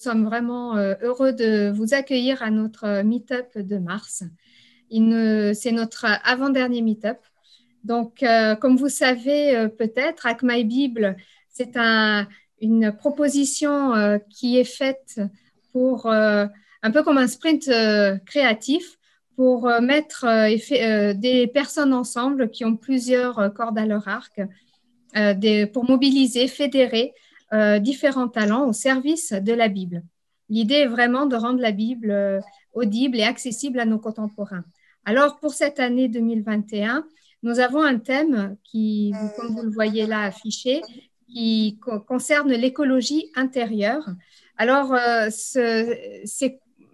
Nous sommes vraiment heureux de vous accueillir à notre meet-up de mars. C'est notre avant-dernier meet-up. Donc, comme vous savez peut-être, Hack My Bible, c'est une proposition qui est faite pour un peu comme un sprint créatif pour mettre des personnes ensemble qui ont plusieurs cordes à leur arc, pour mobiliser, fédérer différents talents au service de la Bible. L'idée est vraiment de rendre la Bible audible et accessible à nos contemporains. Alors, pour cette année 2021, nous avons un thème qui, comme vous le voyez là affiché, qui concerne l'écologie intérieure. Alors,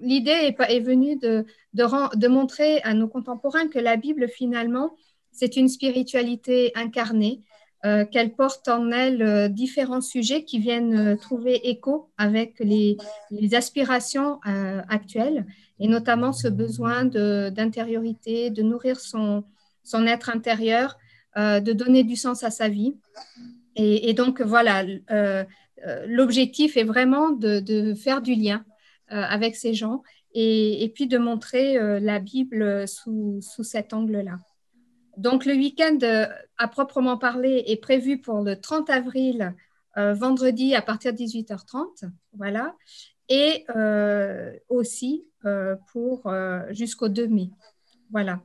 l'idée est venue de montrer à nos contemporains que la Bible, finalement, c'est une spiritualité incarnée, qu'elle porte en elle différents sujets qui viennent trouver écho avec les aspirations actuelles, et notamment ce besoin d'intériorité, de nourrir son être intérieur, de donner du sens à sa vie. Et donc, voilà, l'objectif est vraiment de faire du lien avec ces gens et puis de montrer la Bible sous cet angle-là. Donc, le week-end, à proprement parler, est prévu pour le 30 avril, vendredi à partir de 18h30. Voilà. Et aussi pour jusqu'au 2 mai. Voilà.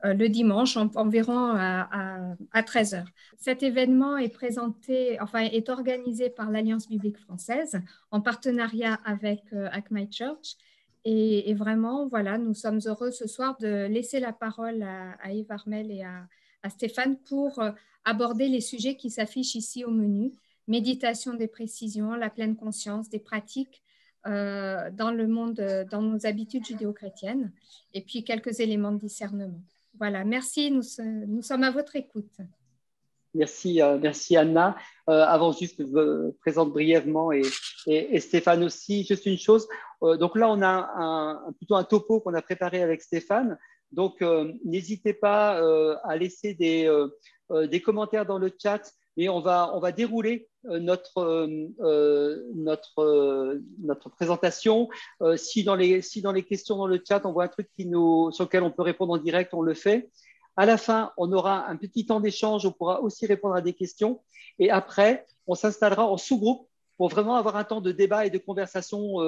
Le dimanche, environ à 13h. Cet événement est organisé par l'Alliance biblique française en partenariat avec Hack My Church. Et vraiment, voilà, nous sommes heureux ce soir de laisser la parole à Yves Armel et à Stéphane pour aborder les sujets qui s'affichent ici au menu: méditation des précisions, la pleine conscience, des pratiques dans le monde, dans nos habitudes judéo-chrétiennes, et puis quelques éléments de discernement. Voilà, merci, nous sommes à votre écoute. Merci, merci Anna. Avant juste que je me présente brièvement et Stéphane aussi, juste une chose. Donc là, on a plutôt un topo qu'on a préparé avec Stéphane. Donc, n'hésitez pas à laisser des commentaires dans le chat, mais on va dérouler notre présentation. Si dans les questions dans le chat, on voit un truc sur lequel on peut répondre en direct, on le fait. À la fin, on aura un petit temps d'échange, on pourra aussi répondre à des questions. Et après, on s'installera en sous-groupe pour vraiment avoir un temps de débat et de conversation,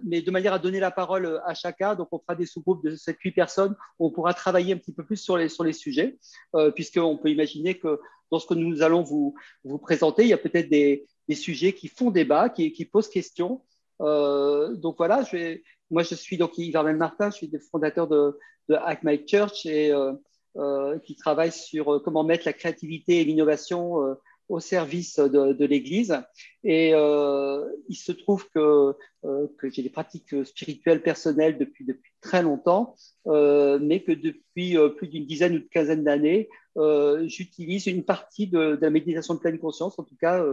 mais de manière à donner la parole à chacun. Donc, on fera des sous-groupes de 7-8 personnes où on pourra travailler un petit peu plus sur les sujets, puisqu'on peut imaginer que dans ce que nous allons vous présenter, il y a peut-être des sujets qui font débat, qui posent question. Donc, voilà, moi, je suis donc Yves Armel Martin, je suis le fondateur de Hack My Church et qui travaille sur comment mettre la créativité et l'innovation au service de l'Église. Et il se trouve que j'ai des pratiques spirituelles personnelles depuis très longtemps, mais que depuis plus d'une dizaine ou une quinzaine d'années, j'utilise une partie de la méditation de pleine conscience. En tout cas,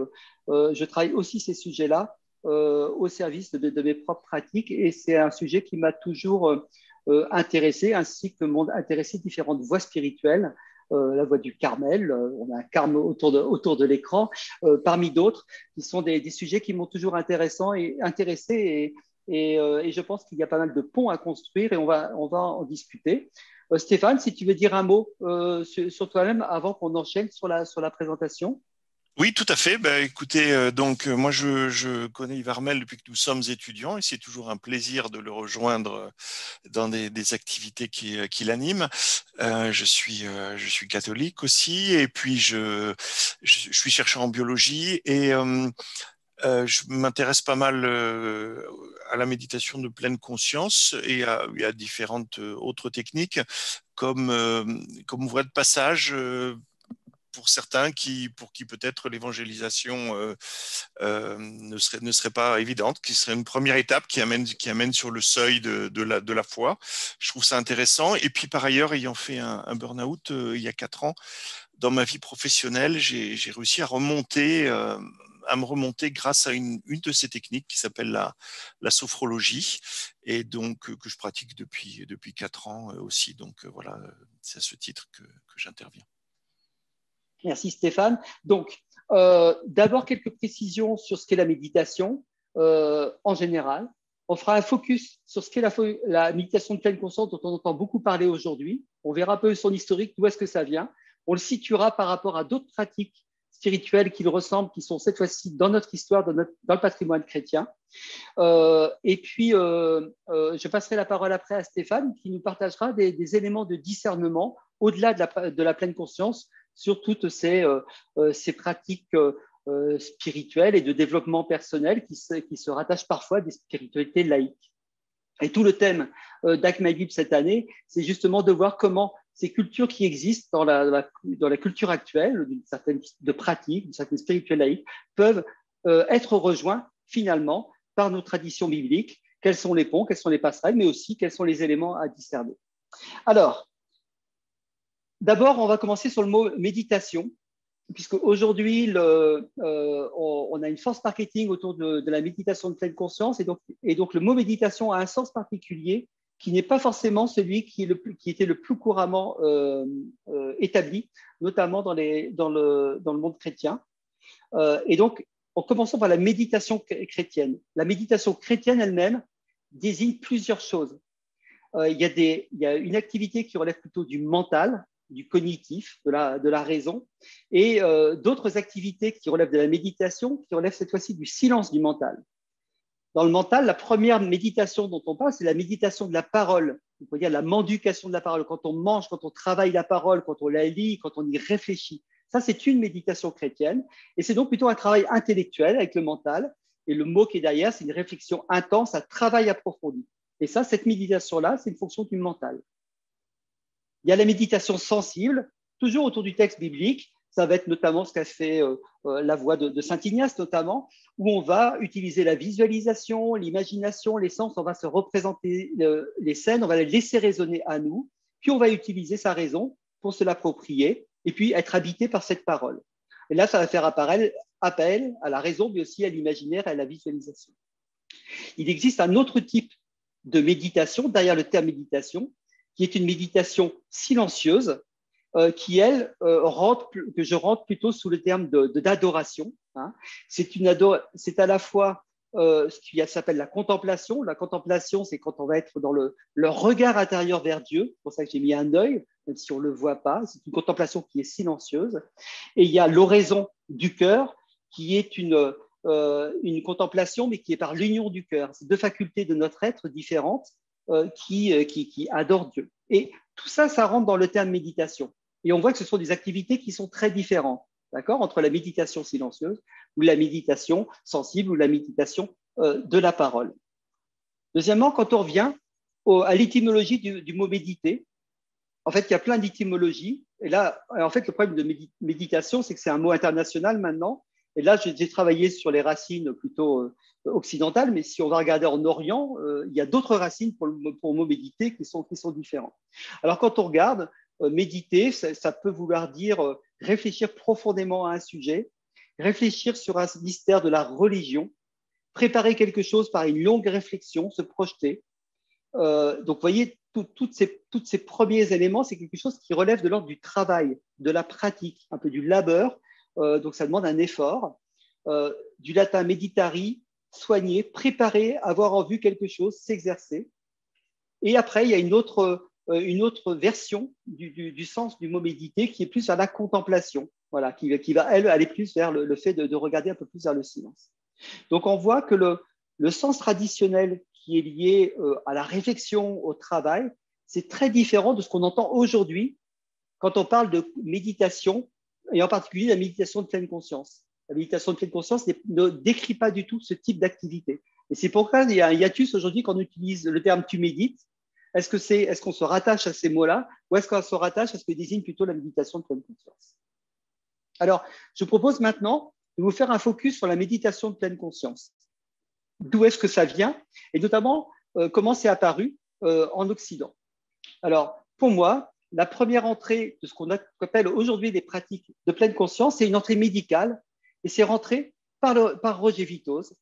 je travaille aussi ces sujets-là au service de mes propres pratiques, et c'est un sujet qui m'a toujours intéressé, ainsi que m'ont intéressé différentes voies spirituelles, la voie du Carmel, on a un carme autour de l'écran, parmi d'autres, qui sont des sujets qui m'ont toujours intéressé, et je pense qu'il y a pas mal de ponts à construire, et on va en discuter. Stéphane, si tu veux dire un mot sur toi-même avant qu'on enchaîne sur la présentation. Oui, tout à fait. Écoutez, moi, je connais Yves Armel depuis que nous sommes étudiants, et c'est toujours un plaisir de le rejoindre dans des activités qui l'animent. Je suis catholique aussi, et puis je suis chercheur en biologie, et je m'intéresse pas mal à la méditation de pleine conscience et à différentes autres techniques comme voie de passage pour certains pour qui peut-être l'évangélisation ne serait pas évidente, qui serait une première étape qui amène sur le seuil de la foi. Je trouve ça intéressant. Et puis par ailleurs, ayant fait un burn-out il y a 4 ans, dans ma vie professionnelle, j'ai réussi à me remonter grâce à une de ces techniques qui s'appelle la sophrologie, et donc que je pratique depuis 4 ans aussi. Donc voilà, c'est à ce titre que j'interviens. Merci Stéphane. Donc, d'abord quelques précisions sur ce qu'est la méditation. en général. On fera un focus sur ce qu'est la méditation de pleine conscience dont on entend beaucoup parler aujourd'hui. On verra un peu son historique, d'où est-ce que ça vient. On le situera par rapport à d'autres pratiques spirituelles qui le ressemblent, qui sont cette fois-ci dans notre histoire, dans le patrimoine chrétien. Et puis, je passerai la parole après à Stéphane qui nous partagera des éléments de discernement au-delà de la pleine conscience sur toutes ces pratiques spirituelles et de développement personnel qui se rattachent parfois à des spiritualités laïques. Et tout le thème d'Hack My Bible cette année, c'est justement de voir comment ces cultures qui existent dans la culture actuelle, de pratiques, d'une certaine spiritualité laïque, peuvent être rejoints finalement par nos traditions bibliques. Quels sont les ponts, quelles sont les passerelles, mais aussi quels sont les éléments à discerner. Alors, d'abord, on va commencer sur le mot méditation, puisque aujourd'hui, on a une force marketing autour de la méditation de pleine conscience, et donc le mot méditation a un sens particulier qui n'est pas forcément celui qui était le plus couramment établi, notamment dans le monde chrétien. Et donc, en commençant par la méditation chrétienne. La méditation chrétienne elle-même désigne plusieurs choses. Il y a une activité qui relève plutôt du mental, du cognitif, de la raison, et d'autres activités qui relèvent de la méditation, qui relèvent cette fois-ci du silence du mental. Dans le mental, la première méditation dont on parle, c'est la méditation de la parole. On peut dire la mendication de la parole. Quand on mange, quand on travaille la parole, quand on la lit, quand on y réfléchit. Ça, c'est une méditation chrétienne. Et c'est donc plutôt un travail intellectuel avec le mental. Et le mot qui est derrière, c'est une réflexion intense, un travail approfondi. Et ça, cette méditation-là, c'est une fonction du mental. Il y a la méditation sensible, toujours autour du texte biblique. Ça va être notamment ce qu'a fait la voix de Saint Ignace, notamment, où on va utiliser la visualisation, l'imagination, les sens, on va se représenter les scènes, on va les laisser résonner à nous, puis on va utiliser sa raison pour se l'approprier et puis être habité par cette parole. Et là, ça va faire appel à la raison, mais aussi à l'imaginaire et à la visualisation. Il existe un autre type de méditation, derrière le terme méditation, qui est une méditation silencieuse, qui, elle, que je rentre plutôt sous le terme d'adoration. Hein. C'est à la fois ce qui s'appelle la contemplation. La contemplation, c'est quand on va être dans le regard intérieur vers Dieu. C'est pour ça que j'ai mis un œil, même si on ne le voit pas. C'est une contemplation qui est silencieuse. Et il y a l'oraison du cœur, qui est une contemplation, mais qui est par l'union du cœur. C'est deux facultés de notre être différentes qui adorent Dieu. Et tout ça, ça rentre dans le terme méditation. Et on voit que ce sont des activités qui sont très différentes, d'accord, entre la méditation silencieuse ou la méditation sensible ou la méditation de la parole. Deuxièmement, quand on revient à l'étymologie du mot méditer, en fait, il y a plein d'étymologies. Et là, en fait, le problème de méditation, c'est que c'est un mot international maintenant. Et là, j'ai travaillé sur les racines plutôt occidentales, mais si on va regarder en Orient, il y a d'autres racines pour le mot méditer qui sont différentes. Alors, quand on regarde, méditer, ça peut vouloir dire réfléchir profondément à un sujet, réfléchir sur un mystère de la religion, préparer quelque chose par une longue réflexion, se projeter. Donc, vous voyez, tous ces premiers éléments, c'est quelque chose qui relève de l'ordre du travail, de la pratique, un peu du labeur. Donc, ça demande un effort. Du latin meditari, soigner, préparer, avoir en vue quelque chose, s'exercer. Et après, il y a une autre version du sens du mot méditer qui est plus vers la contemplation, voilà, qui va, elle, aller plus vers le fait de regarder un peu plus vers le silence. Donc, on voit que le sens traditionnel qui est lié à la réflexion, au travail, c'est très différent de ce qu'on entend aujourd'hui quand on parle de méditation, et en particulier la méditation de pleine conscience. La méditation de pleine conscience ne décrit pas du tout ce type d'activité. Et c'est pourquoi il y a un hiatus aujourd'hui quand on utilise le terme « tu médites ». Est-ce qu'on se rattache à ces mots-là ou est-ce qu'on se rattache à ce que désigne plutôt la méditation de pleine conscience? Alors, je propose maintenant de vous faire un focus sur la méditation de pleine conscience. D'où est-ce que ça vient et notamment comment c'est apparu en Occident. Alors, pour moi, la première entrée de ce qu'on appelle aujourd'hui des pratiques de pleine conscience, c'est une entrée médicale et c'est rentré par Roger Vittoz.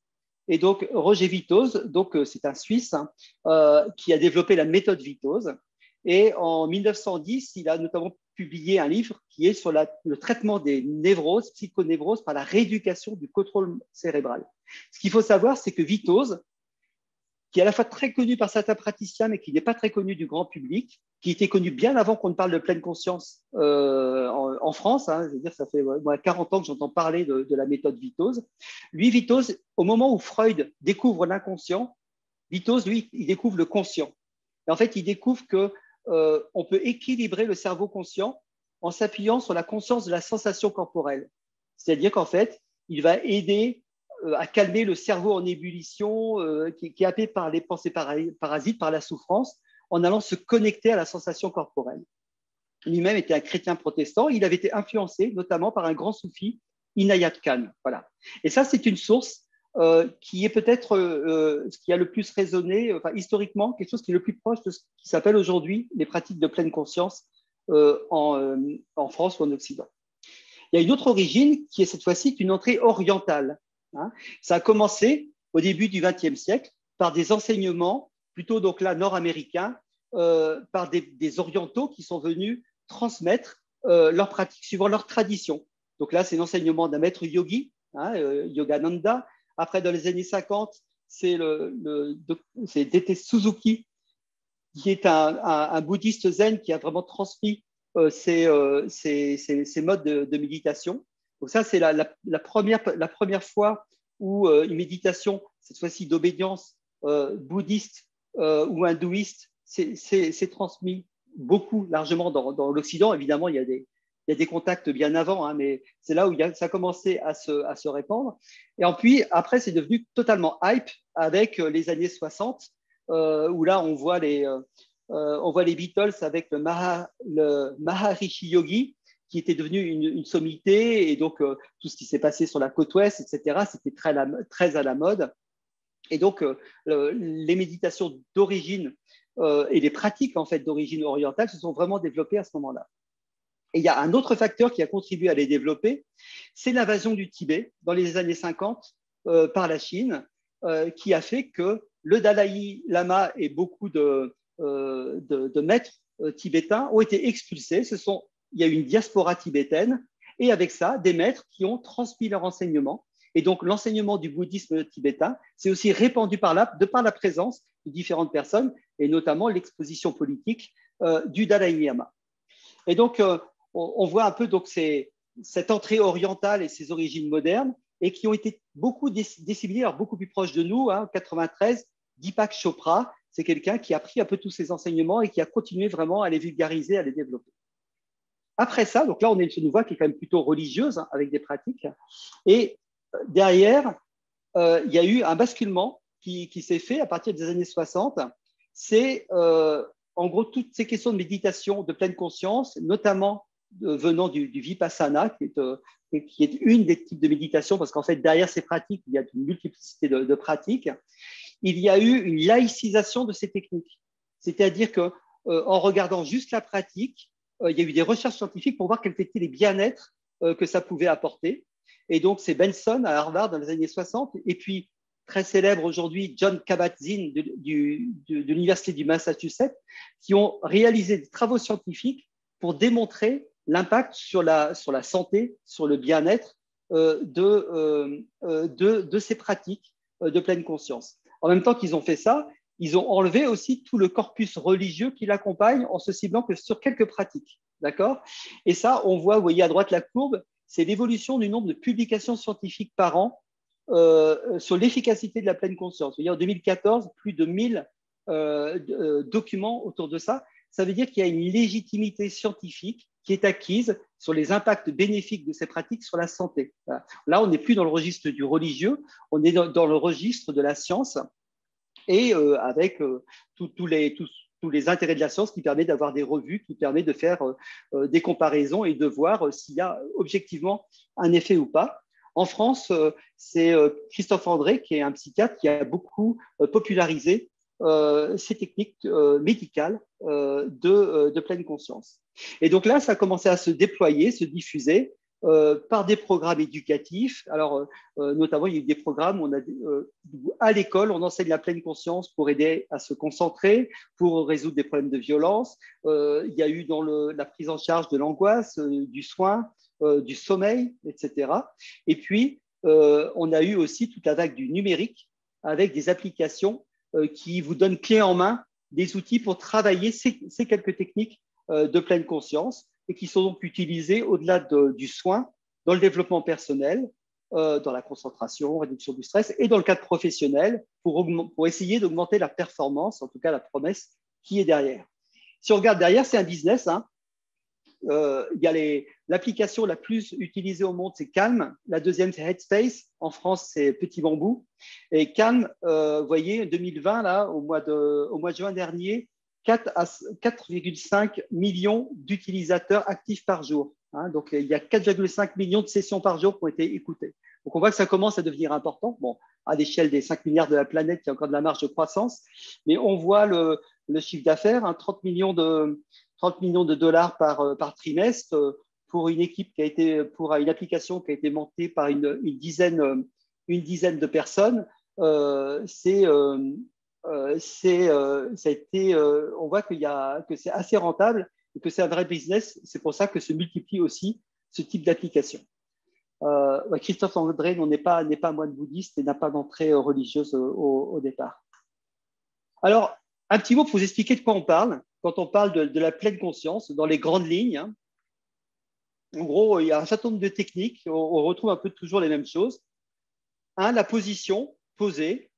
Et donc, Roger Vittoz, c'est un Suisse qui a développé la méthode Vittoz. Et en 1910, il a notamment publié un livre qui est sur le traitement des névroses, psychonévroses, par la rééducation du contrôle cérébral. Ce qu'il faut savoir, c'est que Vitose, qui est à la fois très connu par certains praticiens, mais qui n'est pas très connu du grand public, qui était connu bien avant qu'on ne parle de pleine conscience en France. Hein, c'est-à-dire, ça fait 40 ans que j'entends parler de la méthode Vitose. Lui, Vitose, au moment où Freud découvre l'inconscient, Vitose, lui, il découvre le conscient. Et en fait, il découvre qu'on peut équilibrer le cerveau conscient en s'appuyant sur la conscience de la sensation corporelle. C'est-à-dire qu'en fait, il va aider à calmer le cerveau en ébullition qui est happé par les pensées parasites, par la souffrance, en allant se connecter à la sensation corporelle. Lui-même était un chrétien protestant. Il avait été influencé notamment par un grand soufi, Inayat Khan. Voilà. Et ça, c'est une source qui est peut-être ce qui a le plus résonné, historiquement, quelque chose qui est le plus proche de ce qui s'appelle aujourd'hui les pratiques de pleine conscience en France ou en Occident. Il y a une autre origine qui est cette fois-ci une entrée orientale. Hein. Ça a commencé au début du XXe siècle par des enseignements, plutôt donc là nord-américains, par des orientaux qui sont venus transmettre leurs pratiques suivant leur tradition. Donc là, c'est l'enseignement d'un maître yogi, Yogananda. Après, dans les années 50, c'est D.T. Suzuki, qui est un bouddhiste zen qui a vraiment transmis ces modes de méditation. Donc ça, c'est la première fois où une méditation, cette fois-ci d'obédience bouddhiste ou hindouiste, s'est transmis beaucoup, largement dans l'Occident. Évidemment, il y a des contacts bien avant, hein, mais c'est là où ça a commencé à se répandre. Et puis, après, c'est devenu totalement hype avec les années 60, où là, on voit les Beatles avec le Maharishi Yogi, qui était devenu une sommité, et donc tout ce qui s'est passé sur la côte ouest, etc., c'était très à la mode. Et donc, les méditations d'origine et les pratiques en fait d'origine orientale se sont vraiment développées à ce moment-là. Et il y a un autre facteur qui a contribué à les développer, c'est l'invasion du Tibet dans les années 50 par la Chine, qui a fait que le Dalai Lama et beaucoup de maîtres tibétains ont été expulsés. Il y a eu une diaspora tibétaine, et avec ça, des maîtres qui ont transmis leur enseignement. Et donc, l'enseignement du bouddhisme tibétain s'est aussi répandu de par la présence de différentes personnes, et notamment l'exposition politique du Dalai Lama. Et donc, on voit un peu donc, cette entrée orientale et ses origines modernes, et qui ont été beaucoup disséminées, alors beaucoup plus proches de nous. En 93, Deepak Chopra, c'est quelqu'un qui a pris un peu tous ces enseignements et qui a continué vraiment à les vulgariser, à les développer. Après ça, donc là, on est sur une voie qui est quand même plutôt religieuse, hein, avec des pratiques. Et derrière, il y a eu un basculement qui s'est fait à partir des années 60. C'est en gros toutes ces questions de méditation de pleine conscience, notamment venant du Vipassana, qui est une des types de méditation, parce qu'en fait, derrière ces pratiques, il y a une multiplicité de pratiques. Il y a eu une laïcisation de ces techniques. C'est-à-dire qu'en regardant juste la pratique, il y a eu des recherches scientifiques pour voir quels étaient les bien-être que ça pouvait apporter. Et donc, c'est Benson à Harvard dans les années 60, et puis très célèbre aujourd'hui, John Kabat-Zinn de l'Université du Massachusetts, qui ont réalisé des travaux scientifiques pour démontrer l'impact sur la santé, sur le bien-être de ces pratiques de pleine conscience. En même temps qu'ils ont fait ça, ils ont enlevé aussi tout le corpus religieux qui l'accompagne en se ciblant que sur quelques pratiques. D'accord ? Et ça, on voit, vous voyez à droite la courbe, c'est l'évolution du nombre de publications scientifiques par an sur l'efficacité de la pleine conscience. Vous voyez, en 2014, plus de 1000 documents autour de ça. Ça veut dire qu'il y a une légitimité scientifique qui est acquise sur les impacts bénéfiques de ces pratiques sur la santé. Là, on n'est plus dans le registre du religieux, on est dans le registre de la science, et avec tous les intérêts de la science qui permet d'avoir des revues, qui permet de faire des comparaisons et de voir s'il y a objectivement un effet ou pas. En France, c'est Christophe André, qui est un psychiatre, qui a beaucoup popularisé ces techniques médicales de pleine conscience. Et donc là, ça a commencé à se déployer, se diffuser. par des programmes éducatifs. Alors, notamment, il y a eu des programmes où à l'école, on enseigne la pleine conscience pour aider à se concentrer, pour résoudre des problèmes de violence. Il y a eu dans la prise en charge de l'angoisse, du soin, du sommeil, etc. Et puis, on a eu aussi toute la vague du numérique avec des applications qui vous donnent clé en main des outils pour travailler ces quelques techniques de pleine conscience et qui sont donc utilisés au-delà du soin, dans le développement personnel, dans la concentration, réduction du stress et dans le cadre professionnel pour essayer d'augmenter la performance, en tout cas la promesse qui est derrière. Si on regarde derrière, c'est un business. Hein. Il y a l'application la plus utilisée au monde, c'est Calm. La deuxième, c'est Headspace. En France, c'est Petit Bambou. Et Calm, vous voyez, 2020, là, au mois de juin dernier, 4,5 millions d'utilisateurs actifs par jour. Hein, donc, il y a 4,5 millions de sessions par jour qui ont été écoutées. Donc, on voit que ça commence à devenir important. Bon, à l'échelle des 5 milliards de la planète, il y a encore de la marge de croissance. Mais on voit le chiffre d'affaires, hein, 30 millions de dollars par trimestre pour une équipe pour une application qui a été montée par une dizaine de personnes. On voit que c'est assez rentable et que c'est un vrai business. C'est pour ça que se multiplie aussi ce type d'application. Christophe André n'est pas moine bouddhiste et n'a pas d'entrée religieuse au départ. Alors, un petit mot pour vous expliquer de quoi on parle quand on parle de la pleine conscience dans les grandes lignes. Hein. En gros, il y a un certain nombre de techniques. On retrouve un peu toujours les mêmes choses. La position posée,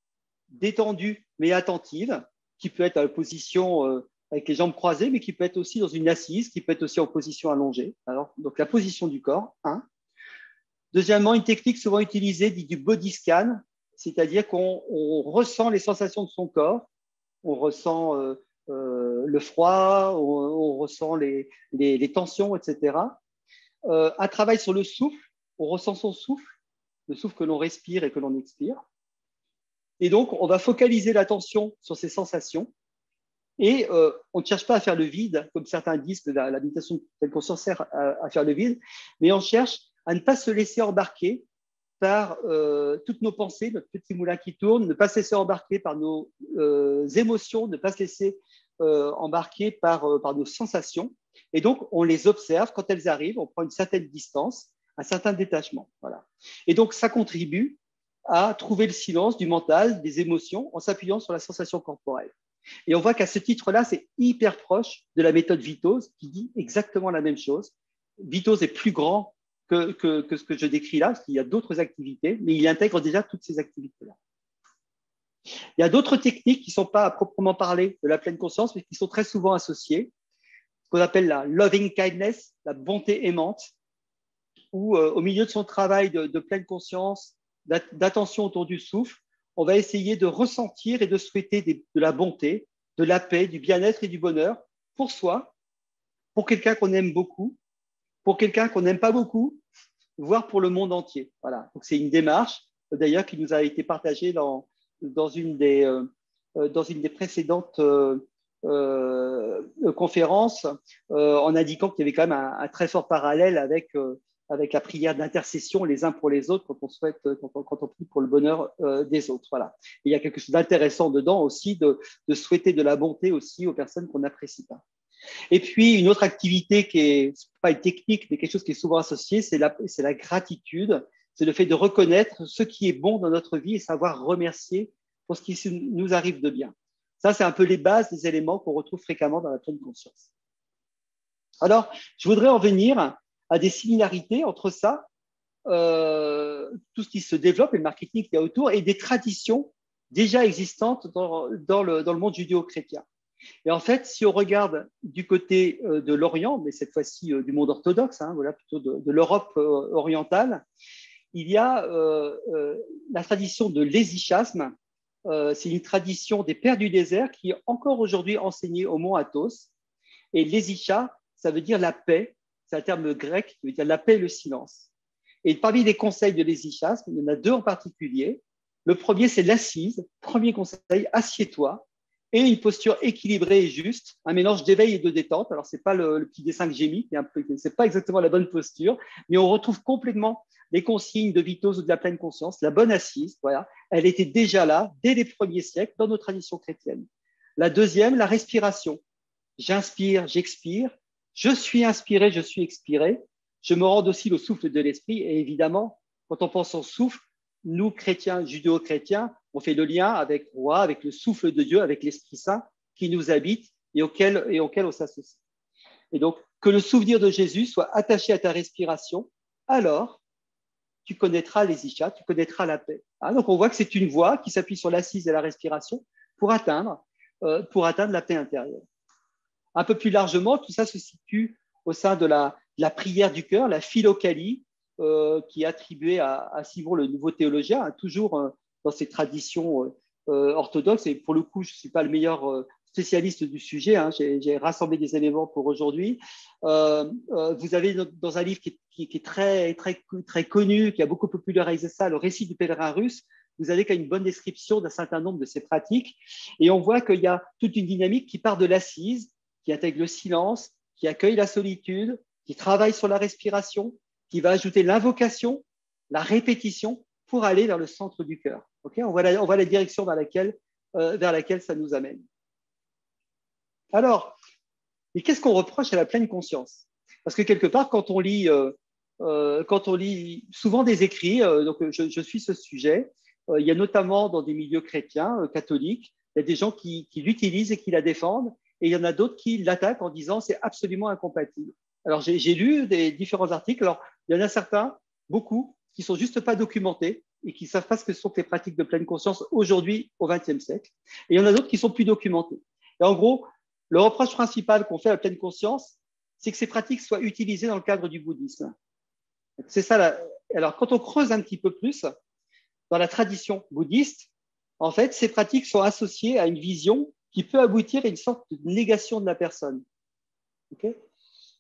détendue mais attentive, qui peut être à la position avec les jambes croisées, mais qui peut être aussi dans une assise, qui peut être aussi en position allongée. Alors, donc la position du corps, 1. Deuxièmement, une technique souvent utilisée dit du body scan, c'est-à-dire qu'on ressent les sensations de son corps, on ressent le froid, on ressent les tensions, etc. Un travail sur le souffle, on ressent son souffle, le souffle que l'on respire et que l'on expire. Et donc, on va focaliser l'attention sur ces sensations et on ne cherche pas à faire le vide, comme certains disent que la méditation de pleine conscience sert à faire le vide, mais on cherche à ne pas se laisser embarquer par toutes nos pensées, notre petit moulin qui tourne, ne pas se laisser embarquer par nos émotions, ne pas se laisser embarquer par nos sensations. Et donc, on les observe quand elles arrivent, on prend une certaine distance, un certain détachement. Voilà. Et donc, ça contribue à trouver le silence du mental, des émotions, en s'appuyant sur la sensation corporelle. Et on voit qu'à ce titre-là, c'est hyper proche de la méthode Vitose, qui dit exactement la même chose. Vitose est plus grand que ce que je décris là, parce qu'il y a d'autres activités, mais il intègre déjà toutes ces activités-là. Il y a d'autres techniques qui ne sont pas à proprement parler de la pleine conscience, mais qui sont très souvent associées, ce qu'on appelle la loving kindness, la bonté aimante, où au milieu de son travail de pleine conscience, d'attention autour du souffle, on va essayer de ressentir et de souhaiter de la bonté, de la paix, du bien-être et du bonheur pour soi, pour quelqu'un qu'on aime beaucoup, pour quelqu'un qu'on n'aime pas beaucoup, voire pour le monde entier. Voilà. Donc, c'est une démarche, d'ailleurs, qui nous a été partagée dans une des précédentes conférences, en indiquant qu'il y avait quand même un très fort parallèle avec la prière d'intercession les uns pour les autres quand on prie pour le bonheur des autres. Voilà. Et il y a quelque chose d'intéressant dedans aussi, de souhaiter de la bonté aussi aux personnes qu'on n'apprécie pas. Et puis, une autre activité qui n'est pas une technique, mais quelque chose qui est souvent associé, c'est la gratitude. C'est le fait de reconnaître ce qui est bon dans notre vie et savoir remercier pour ce qui nous arrive de bien. Ça, c'est un peu les bases des éléments qu'on retrouve fréquemment dans la pleine conscience. Alors, je voudrais en venir à des similarités entre ça, tout ce qui se développe et le marketing qu'il y a autour, et des traditions déjà existantes dans le monde judéo-chrétien. Et en fait, si on regarde du côté de l'Orient, mais cette fois-ci du monde orthodoxe, hein, voilà, plutôt de l'Europe orientale, il y a la tradition de l'hésychasme. C'est une tradition des pères du désert qui est encore aujourd'hui enseignée au mont Athos. Et l'hésichat, ça veut dire la paix. C'est un terme grec qui veut dire la paix et le silence. Et parmi les conseils de l'hésychasme, il y en a deux en particulier. Le premier, c'est l'assise. Premier conseil, assieds-toi et une posture équilibrée et juste, un mélange d'éveil et de détente. Alors, ce n'est pas le petit dessin que j'ai mis, ce n'est pas exactement la bonne posture, mais on retrouve complètement les consignes de Vitos ou de la pleine conscience, la bonne assise, voilà, elle était déjà là dès les premiers siècles dans nos traditions chrétiennes. La deuxième, la respiration. J'inspire, j'expire, je suis inspiré, je suis expiré, je me rends docile au souffle de l'esprit et évidemment, quand on pense au souffle, nous, chrétiens, judéo-chrétiens, on fait le lien avec Roi, avec le souffle de Dieu, avec l'Esprit Saint qui nous habite et auquel on s'associe. Et donc, que le souvenir de Jésus soit attaché à ta respiration, alors tu connaîtras les ishas, tu connaîtras la paix. Hein, donc, on voit que c'est une voie qui s'appuie sur l'assise et la respiration pour atteindre la paix intérieure. Un peu plus largement, tout ça se situe au sein de la prière du cœur, la philokalie, qui est attribuée à Simon, le nouveau théologien, hein, toujours dans ces traditions orthodoxes. Et pour le coup, je ne suis pas le meilleur spécialiste du sujet, hein, j'ai rassemblé des éléments pour aujourd'hui. Vous avez dans un livre qui est très connu, qui a beaucoup popularisé ça, Le récit du pèlerin russe, vous avez une bonne description d'un certain nombre de ces pratiques. Et on voit qu'il y a toute une dynamique qui part de l'assise, qui intègre le silence, qui accueille la solitude, qui travaille sur la respiration, qui va ajouter l'invocation, la répétition pour aller vers le centre du cœur. Okay, on voit la direction vers laquelle ça nous amène. Alors, mais qu'est-ce qu'on reproche à la pleine conscience? Parce que quelque part, quand on lit souvent des écrits, donc je suis ce sujet, il y a notamment dans des milieux chrétiens, catholiques, il y a des gens qui l'utilisent et qui la défendent, et il y en a d'autres qui l'attaquent en disant c'est absolument incompatible. Alors, j'ai lu des différents articles. Alors, il y en a certains, beaucoup, qui ne sont juste pas documentés et qui ne savent pas ce que sont les pratiques de pleine conscience aujourd'hui au XXe siècle. Et il y en a d'autres qui sont plus documentés. Et en gros, le reproche principal qu'on fait à la pleine conscience, c'est que ces pratiques soient utilisées dans le cadre du bouddhisme. C'est ça. Alors, quand on creuse un petit peu plus, dans la tradition bouddhiste, en fait, ces pratiques sont associées à une vision qui peut aboutir à une sorte de négation de la personne. Okay?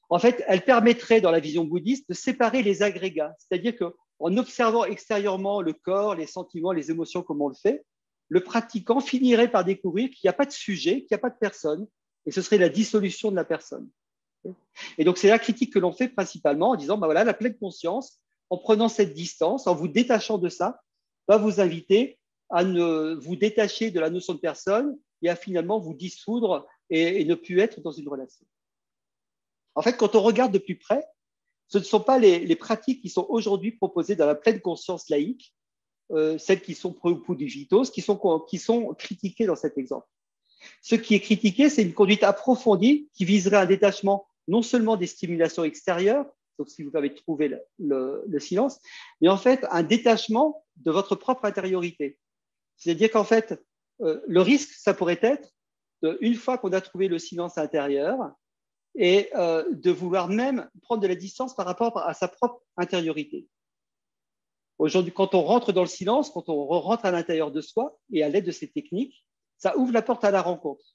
En fait, elle permettrait, dans la vision bouddhiste, de séparer les agrégats. C'est-à-dire qu'en observant extérieurement le corps, les sentiments, les émotions comme on le fait, le pratiquant finirait par découvrir qu'il n'y a pas de sujet, qu'il n'y a pas de personne, et ce serait la dissolution de la personne. Et donc, c'est la critique que l'on fait principalement en disant, voilà, la pleine conscience, en prenant cette distance, en vous détachant de ça, va vous inviter à vous détacher de la notion de personne et à finalement vous dissoudre et ne plus être dans une relation. En fait, quand on regarde de plus près, ce ne sont pas les pratiques qui sont aujourd'hui proposées dans la pleine conscience laïque, celles qui sont pro-Vitos, qui sont critiquées dans cet exemple. Ce qui est critiqué, c'est une conduite approfondie qui viserait un détachement non seulement des stimulations extérieures, donc si vous permet de trouver le silence, mais en fait un détachement de votre propre intériorité. C'est-à-dire qu'en fait, le risque, ça pourrait être, une fois qu'on a trouvé le silence intérieur, et de vouloir même prendre de la distance par rapport à sa propre intériorité. Aujourd'hui, quand on rentre dans le silence, quand on rentre à l'intérieur de soi, et à l'aide de ces techniques, ça ouvre la porte à la rencontre.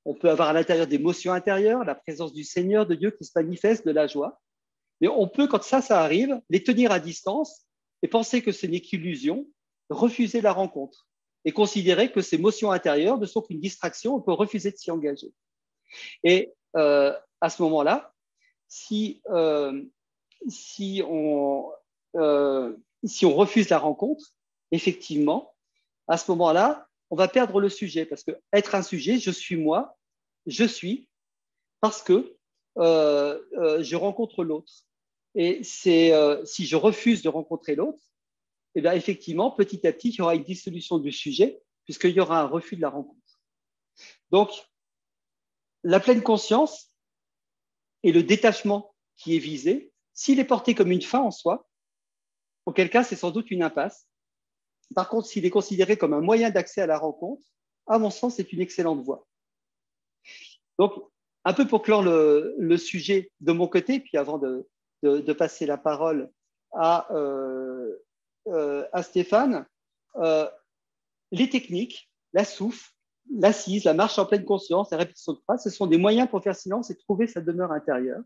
On peut avoir à l'intérieur des émotions intérieures, la présence du Seigneur, de Dieu qui se manifeste, de la joie. Mais on peut, quand ça arrive, les tenir à distance et penser que ce n'est qu'illusion, refuser la rencontre et considérer que ces émotions intérieures ne sont qu'une distraction, on peut refuser de s'y engager. Et à ce moment-là, si on refuse la rencontre, effectivement, à ce moment-là, on va perdre le sujet parce que être un sujet, je suis moi, je suis parce que je rencontre l'autre. Et si je refuse de rencontrer l'autre, eh bien, effectivement, petit à petit, il y aura une dissolution du sujet puisqu'il y aura un refus de la rencontre. Donc, la pleine conscience et le détachement qui est visé, s'il est porté comme une fin en soi, auquel cas c'est sans doute une impasse. Par contre, s'il est considéré comme un moyen d'accès à la rencontre, à mon sens, c'est une excellente voie. Donc, un peu pour clore le sujet de mon côté, puis avant de passer la parole à Stéphane, les techniques, la souffle, l'assise, la marche en pleine conscience, la répétition de phrases, ce sont des moyens pour faire silence et trouver sa demeure intérieure.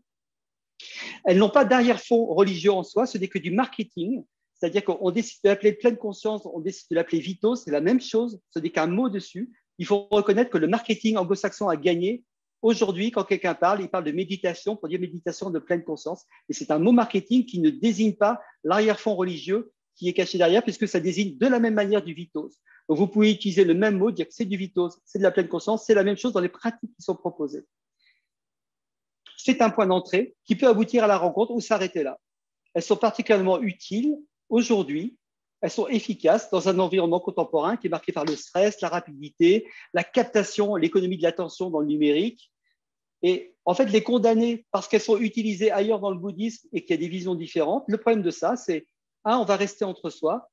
Elles n'ont pas d'arrière-fond religieux en soi, ce n'est que du marketing, c'est-à-dire qu'on décide de l'appeler pleine conscience, on décide de l'appeler Vitos, c'est la même chose, ce n'est qu'un mot dessus, Il faut reconnaître que le marketing anglo-saxon a gagné. Aujourd'hui, quand quelqu'un parle, il parle de méditation pour dire méditation de pleine conscience. Et c'est un mot marketing qui ne désigne pas l'arrière-fond religieux qui est caché derrière, puisque ça désigne de la même manière du vitose. Donc, vous pouvez utiliser le même mot, dire que c'est du vitose, c'est de la pleine conscience, c'est la même chose dans les pratiques qui sont proposées. C'est un point d'entrée qui peut aboutir à la rencontre ou s'arrêter là. Elles sont particulièrement utiles aujourd'hui. Elles sont efficaces dans un environnement contemporain qui est marqué par le stress, la rapidité, la captation, l'économie de l'attention dans le numérique. Et en fait, les condamner parce qu'elles sont utilisées ailleurs dans le bouddhisme et qu'il y a des visions différentes, le problème de ça, c'est, un, on va rester entre soi.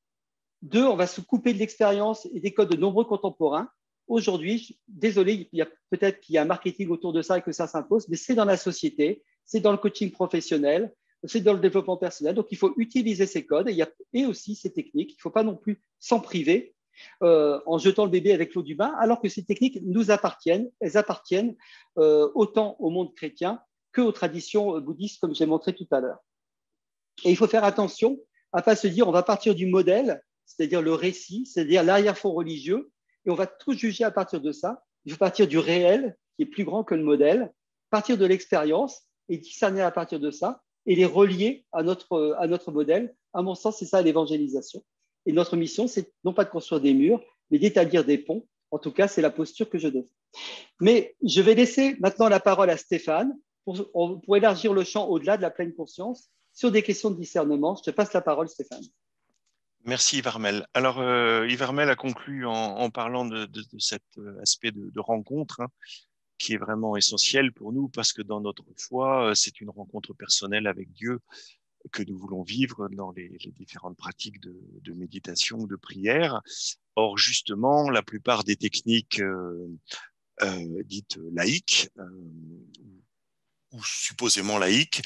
Deux, on va se couper de l'expérience et des codes de nombreux contemporains. Aujourd'hui, désolé, peut-être qu'il y a un marketing autour de ça et que ça s'impose, mais c'est dans la société, c'est dans le coaching professionnel, c'est dans le développement personnel. Donc, il faut utiliser ces codes et aussi ces techniques. Il ne faut pas non plus s'en priver en jetant le bébé avec l'eau du bain, alors que ces techniques nous appartiennent. Elles appartiennent autant au monde chrétien qu'aux traditions bouddhistes, comme j'ai montré tout à l'heure. Et il faut faire attention à ne pas se dire on va partir du modèle, c'est-à-dire le récit, c'est-à-dire l'arrière-fond religieux, et on va tout juger à partir de ça. Il faut partir du réel, qui est plus grand que le modèle, partir de l'expérience et discerner à partir de ça, et les relier à notre modèle. À mon sens, c'est ça l'évangélisation. Et notre mission, c'est non pas de construire des murs, mais d'établir des ponts. En tout cas, c'est la posture que je défends. Mais je vais laisser maintenant la parole à Stéphane pour élargir le champ au-delà de la pleine conscience sur des questions de discernement. Je te passe la parole, Stéphane. Merci Yves Armel. Alors, Yves Armel a conclu en parlant de cet aspect de rencontre, hein, qui est vraiment essentiel pour nous parce que dans notre foi, c'est une rencontre personnelle avec Dieu que nous voulons vivre dans les différentes pratiques de méditation ou de prière. Or, justement, la plupart des techniques dites laïques ou supposément laïques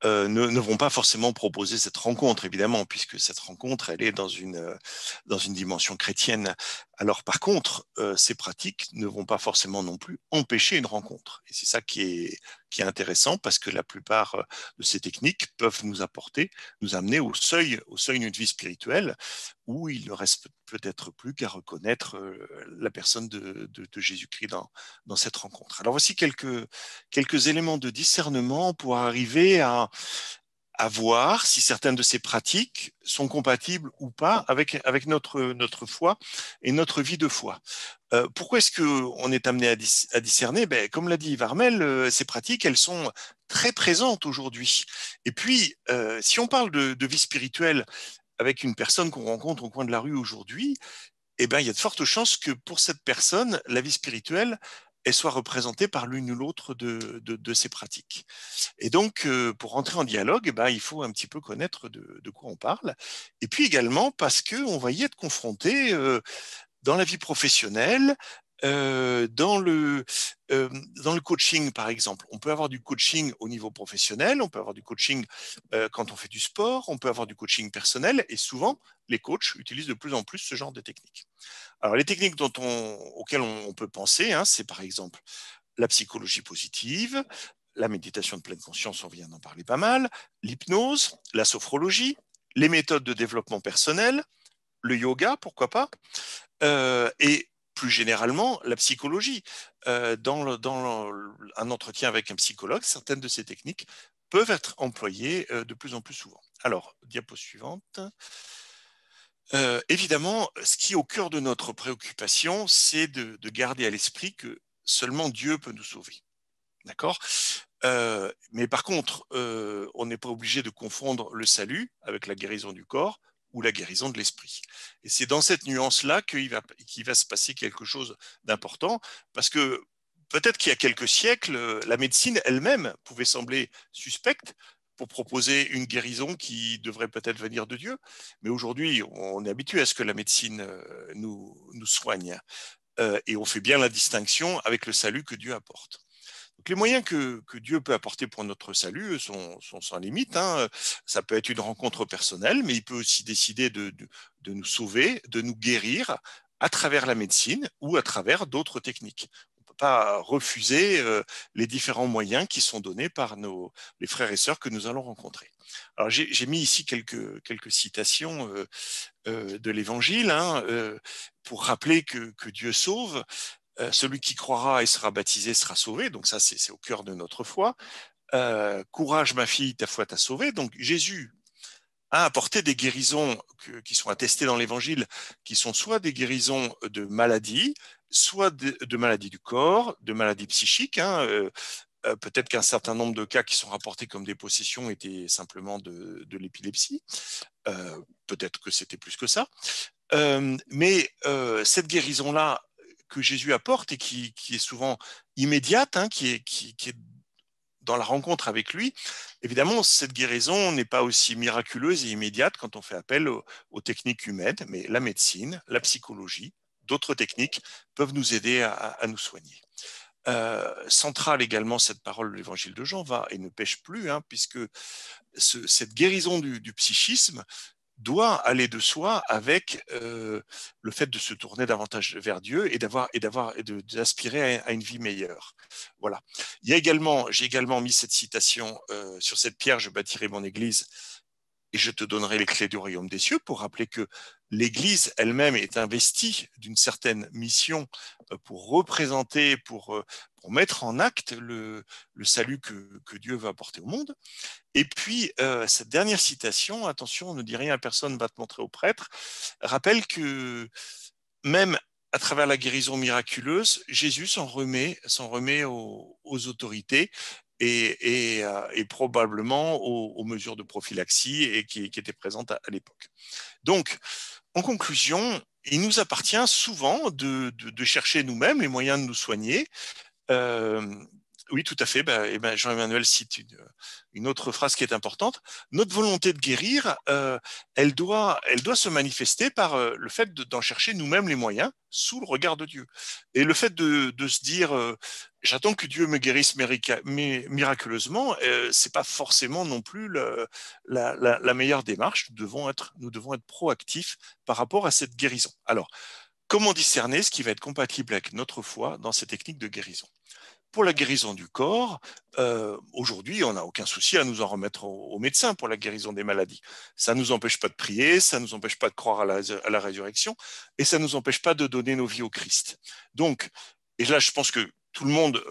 ne vont pas forcément proposer cette rencontre, évidemment, puisque cette rencontre, elle est dans une dimension chrétienne. Alors, par contre, ces pratiques ne vont pas forcément non plus empêcher une rencontre. Et c'est ça qui est intéressant, parce que la plupart de ces techniques peuvent nous amener au seuil d'une vie spirituelle, où il ne reste peut-être plus qu'à reconnaître la personne de Jésus-Christ dans cette rencontre. Alors, voici quelques éléments de discernement pour arriver à voir si certaines de ces pratiques sont compatibles ou pas avec notre foi et notre vie de foi. Pourquoi est-ce qu'on est amené à discerner? Comme l'a dit Yves Armel, ces pratiques, elles sont très présentes aujourd'hui. Et puis, si on parle de vie spirituelle avec une personne qu'on rencontre au coin de la rue aujourd'hui, il y a de fortes chances que pour cette personne, la vie spirituelle, elle soit représentée par l'une ou l'autre de ces pratiques. Et donc, pour rentrer en dialogue, il faut un petit peu connaître de quoi on parle. Et puis également parce qu'on va y être confronté dans la vie professionnelle, dans le coaching, par exemple. On peut avoir du coaching au niveau professionnel, on peut avoir du coaching quand on fait du sport, on peut avoir du coaching personnel, et souvent, les coachs utilisent de plus en plus ce genre de techniques. Alors, les techniques auxquelles on peut penser, hein, c'est par exemple la psychologie positive, la méditation de pleine conscience, on vient d'en parler pas mal, l'hypnose, la sophrologie, les méthodes de développement personnel, le yoga, pourquoi pas, et plus généralement la psychologie. Dans un entretien avec un psychologue, certaines de ces techniques peuvent être employées de plus en plus souvent. Alors, diapo suivante. Évidemment, ce qui est au cœur de notre préoccupation, c'est de garder à l'esprit que seulement Dieu peut nous sauver. D'accord? Mais par contre, on n'est pas obligé de confondre le salut avec la guérison du corps ou la guérison de l'esprit. Et c'est dans cette nuance-là qu'il va se passer quelque chose d'important, parce que peut-être qu'il y a quelques siècles, la médecine elle-même pouvait sembler suspecte pour proposer une guérison qui devrait peut-être venir de Dieu. Mais aujourd'hui, on est habitué à ce que la médecine nous soigne. Et on fait bien la distinction avec le salut que Dieu apporte. Donc, les moyens que Dieu peut apporter pour notre salut sont sans limite, hein. Ça peut être une rencontre personnelle, mais il peut aussi décider de nous sauver, de nous guérir à travers la médecine ou à travers d'autres techniques. On ne peut pas refuser les différents moyens qui sont donnés par les frères et sœurs que nous allons rencontrer. Alors, j'ai mis ici quelques citations de l'Évangile, hein, pour rappeler que Dieu sauve. celui qui croira et sera baptisé sera sauvé. Donc ça, c'est au cœur de notre foi. Courage, ma fille, ta foi t'a sauvé. Donc Jésus a apporté des guérisons qui sont attestées dans l'Évangile, qui sont soit des guérisons de maladies, soit de maladies du corps, de maladies psychiques. Peut-être qu'un certain nombre de cas qui sont rapportés comme des possessions étaient simplement de l'épilepsie. Peut-être que c'était plus que ça. Mais cette guérison-là que Jésus apporte et qui est souvent immédiate, qui est dans la rencontre avec lui, évidemment, cette guérison n'est pas aussi miraculeuse et immédiate quand on fait appel aux techniques humaines, mais la médecine, la psychologie, d'autres techniques peuvent nous aider à nous soigner. Centrale également, cette parole de l'évangile de Jean va et ne pêche plus, puisque cette guérison du psychisme doit aller de soi avec le fait de se tourner davantage vers Dieu et d'aspirer à une vie meilleure. Voilà. J'ai également mis cette citation sur cette pierre, je bâtirai mon église et je te donnerai les clés du royaume des cieux, pour rappeler que l'Église elle-même est investie d'une certaine mission pour représenter, pour mettre en acte le salut que Dieu veut apporter au monde. Et puis, cette dernière citation, attention, ne dis rien à personne, va te montrer au prêtre, rappelle que même à travers la guérison miraculeuse, Jésus s'en remet aux autorités et probablement aux mesures de prophylaxie et qui étaient présentes à l'époque. Donc, en conclusion, il nous appartient souvent de chercher nous-mêmes les moyens de nous soigner. Oui, tout à fait. Jean-Emmanuel cite une autre phrase qui est importante. Notre volonté de guérir, elle doit se manifester par le fait d'en chercher nous-mêmes les moyens sous le regard de Dieu. Et le fait de se dire j'attends que Dieu me guérisse miraculeusement, c'est pas forcément non plus la meilleure démarche. Nous devons être proactifs par rapport à cette guérison. Alors, comment discerner ce qui va être compatible avec notre foi dans ces techniques de guérison? Pour la guérison du corps, aujourd'hui, on n'a aucun souci à nous en remettre aux médecins pour la guérison des maladies. Ça ne nous empêche pas de prier, ça ne nous empêche pas de croire à la résurrection, et ça ne nous empêche pas de donner nos vies au Christ. Donc, et là, je pense que tout le monde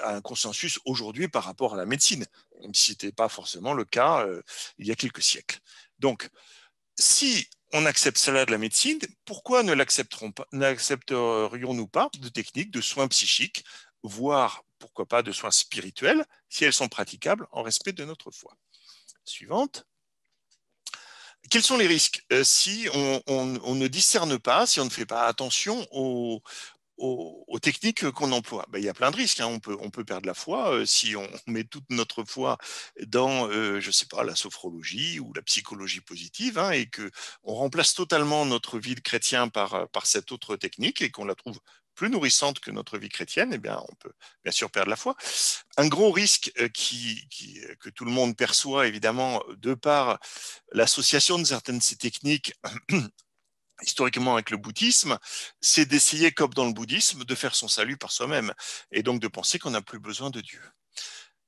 a un consensus aujourd'hui par rapport à la médecine, même si ce n'était pas forcément le cas il y a quelques siècles. Donc, si on accepte cela de la médecine, pourquoi n'accepterions-nous pas de techniques de soins psychiques, voire, pourquoi pas, de soins spirituels, si elles sont praticables en respect de notre foi? Suivante. Quels sont les risques si on ne discerne pas, si on ne fait pas attention aux techniques qu'on emploie? Il y a plein de risques. On peut perdre la foi si on met toute notre foi dans, je sais pas, la sophrologie ou la psychologie positive, et qu'on remplace totalement notre vie de chrétien par cette autre technique et qu'on la trouve plus nourrissante que notre vie chrétienne. On peut bien sûr perdre la foi. Un gros risque que tout le monde perçoit, évidemment, de par l'association de certaines de ces techniques historiquement avec le bouddhisme, c'est d'essayer, comme dans le bouddhisme, de faire son salut par soi-même et donc de penser qu'on n'a plus besoin de Dieu.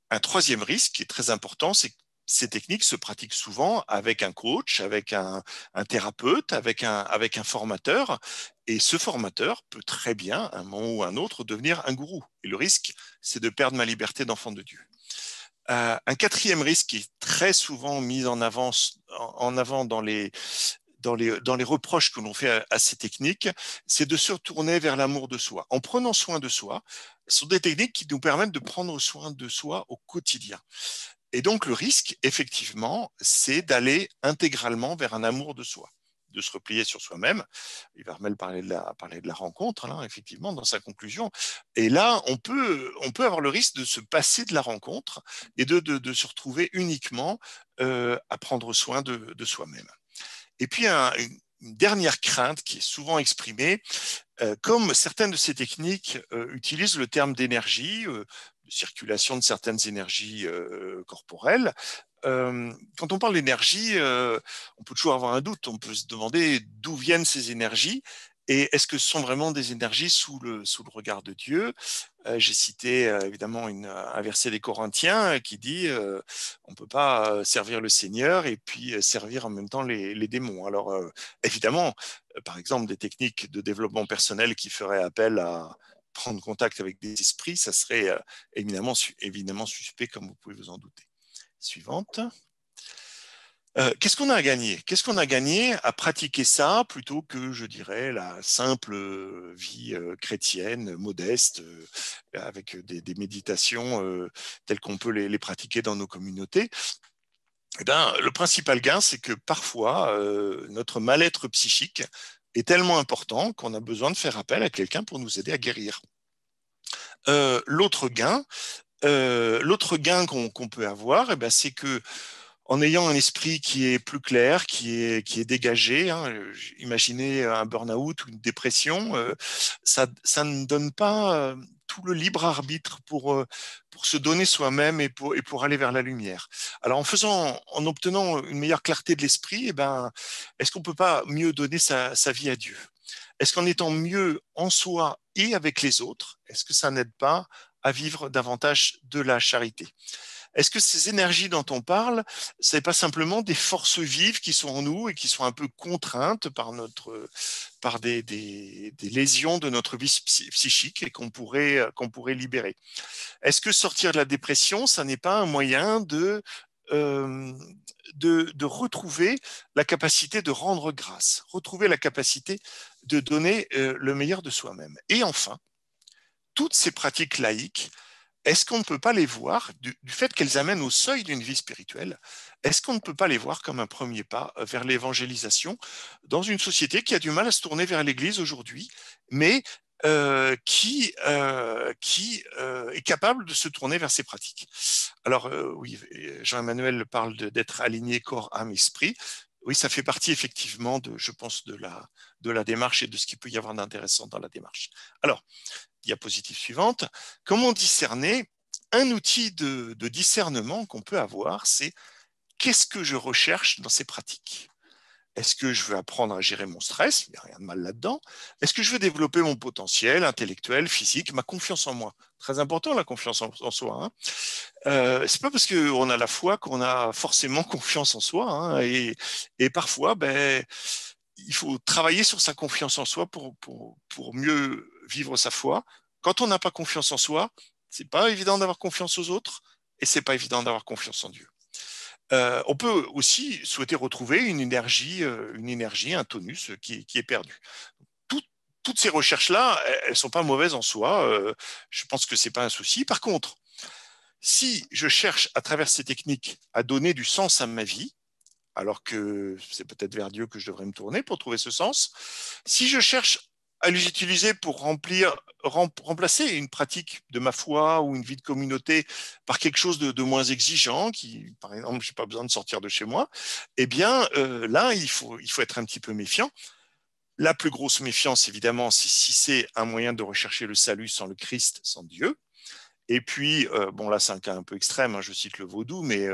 Un troisième risque qui est très important, c'est que ces techniques se pratiquent souvent avec un coach, avec un thérapeute, avec un formateur, et ce formateur peut très bien, à un moment ou à un autre, devenir un gourou. Et le risque, c'est de perdre ma liberté d'enfant de Dieu. Un quatrième risque qui est très souvent mis en avant dans les reproches que l'on fait à ces techniques, c'est de se retourner vers l'amour de soi. En prenant soin de soi, ce sont des techniques qui nous permettent de prendre soin de soi au quotidien. Et donc le risque, effectivement, c'est d'aller intégralement vers un amour de soi, de se replier sur soi-même. Vermel parlait de la rencontre, effectivement, dans sa conclusion. Et là, on peut avoir le risque de se passer de la rencontre et de se retrouver uniquement à prendre soin de soi-même. Et puis, une dernière crainte qui est souvent exprimée, comme certaines de ces techniques utilisent le terme d'énergie, de circulation de certaines énergies corporelles. Quand on parle d'énergie, on peut toujours avoir un doute, on peut se demander d'où viennent ces énergies Et est-ce que ce sont vraiment des énergies sous le regard de Dieu? J'ai cité évidemment un verset des Corinthiens qui dit on ne peut pas servir le Seigneur et puis servir en même temps les démons. Alors évidemment, par exemple, des techniques de développement personnel qui feraient appel à prendre contact avec des esprits, ça serait évidemment suspect, comme vous pouvez vous en douter. Suivante. Qu'est-ce qu'on a à gagner? Qu'est-ce qu'on a gagné à pratiquer ça plutôt que, je dirais, la simple vie chrétienne, modeste, avec des méditations telles qu'on peut les pratiquer dans nos communautés? Eh bien, le principal gain, c'est que parfois, notre mal-être psychique est tellement important qu'on a besoin de faire appel à quelqu'un pour nous aider à guérir. L'autre gain qu'on peut avoir, eh ben, c'est que en ayant un esprit qui est plus clair, qui est dégagé, hein, imaginez un burn-out ou une dépression, ça ne donne pas tout le libre arbitre pour se donner soi-même et pour aller vers la lumière. Alors en obtenant une meilleure clarté de l'esprit, eh ben, est-ce qu'on ne peut pas mieux donner sa vie à Dieu? Est-ce qu'en étant mieux en soi et avec les autres, est-ce que ça n'aide pas à vivre davantage de la charité? Est-ce que ces énergies dont on parle, ce n'est pas simplement des forces vives qui sont en nous et qui sont un peu contraintes par des lésions de notre vie psychique et qu'on pourrait libérer? Est-ce que sortir de la dépression, ça n'est pas un moyen euh, de retrouver la capacité de rendre grâce, retrouver la capacité de donner le meilleur de soi-même? Et enfin, toutes ces pratiques laïques, est-ce qu'on ne peut pas les voir, du fait qu'elles amènent au seuil d'une vie spirituelle, est-ce qu'on ne peut pas les voir comme un premier pas vers l'évangélisation dans une société qui a du mal à se tourner vers l'Église aujourd'hui, mais qui est capable de se tourner vers ces pratiques? Alors oui, Jean-Emmanuel parle d'être aligné corps, âme, esprit. Oui, ça fait partie effectivement, je pense, de la démarche et de ce qu'il peut y avoir d'intéressant dans la démarche. Alors, diapositive suivante. Comment discerner? Un outil de discernement qu'on peut avoir, c'est qu'est-ce que je recherche dans ces pratiques? Est-ce que je veux apprendre à gérer mon stress? Il n'y a rien de mal là-dedans. Est-ce que je veux développer mon potentiel intellectuel, physique, ma confiance en moi? Très important, la confiance en soi. Hein. C'est pas parce qu'on a la foi qu'on a forcément confiance en soi. Hein, et parfois, il faut travailler sur sa confiance en soi pour mieux vivre sa foi. Quand on n'a pas confiance en soi, c'est pas évident d'avoir confiance aux autres et c'est pas évident d'avoir confiance en Dieu. On peut aussi souhaiter retrouver une énergie, un tonus qui est perdu. Toutes ces recherches-là, elles sont pas mauvaises en soi. Je pense que c'est pas un souci. Par contre, si je cherche à travers ces techniques à donner du sens à ma vie, alors que c'est peut-être vers Dieu que je devrais me tourner pour trouver ce sens. Si je cherche à les utiliser pour remplacer une pratique de ma foi ou une vie de communauté par quelque chose de moins exigeant, qui, par exemple, je n'ai pas besoin de sortir de chez moi, eh bien, là, il faut être un petit peu méfiant. La plus grosse méfiance, évidemment, c'est si c'est un moyen de rechercher le salut sans le Christ, sans Dieu. Et puis, bon là c'est un cas un peu extrême, hein, je cite le vaudou, mais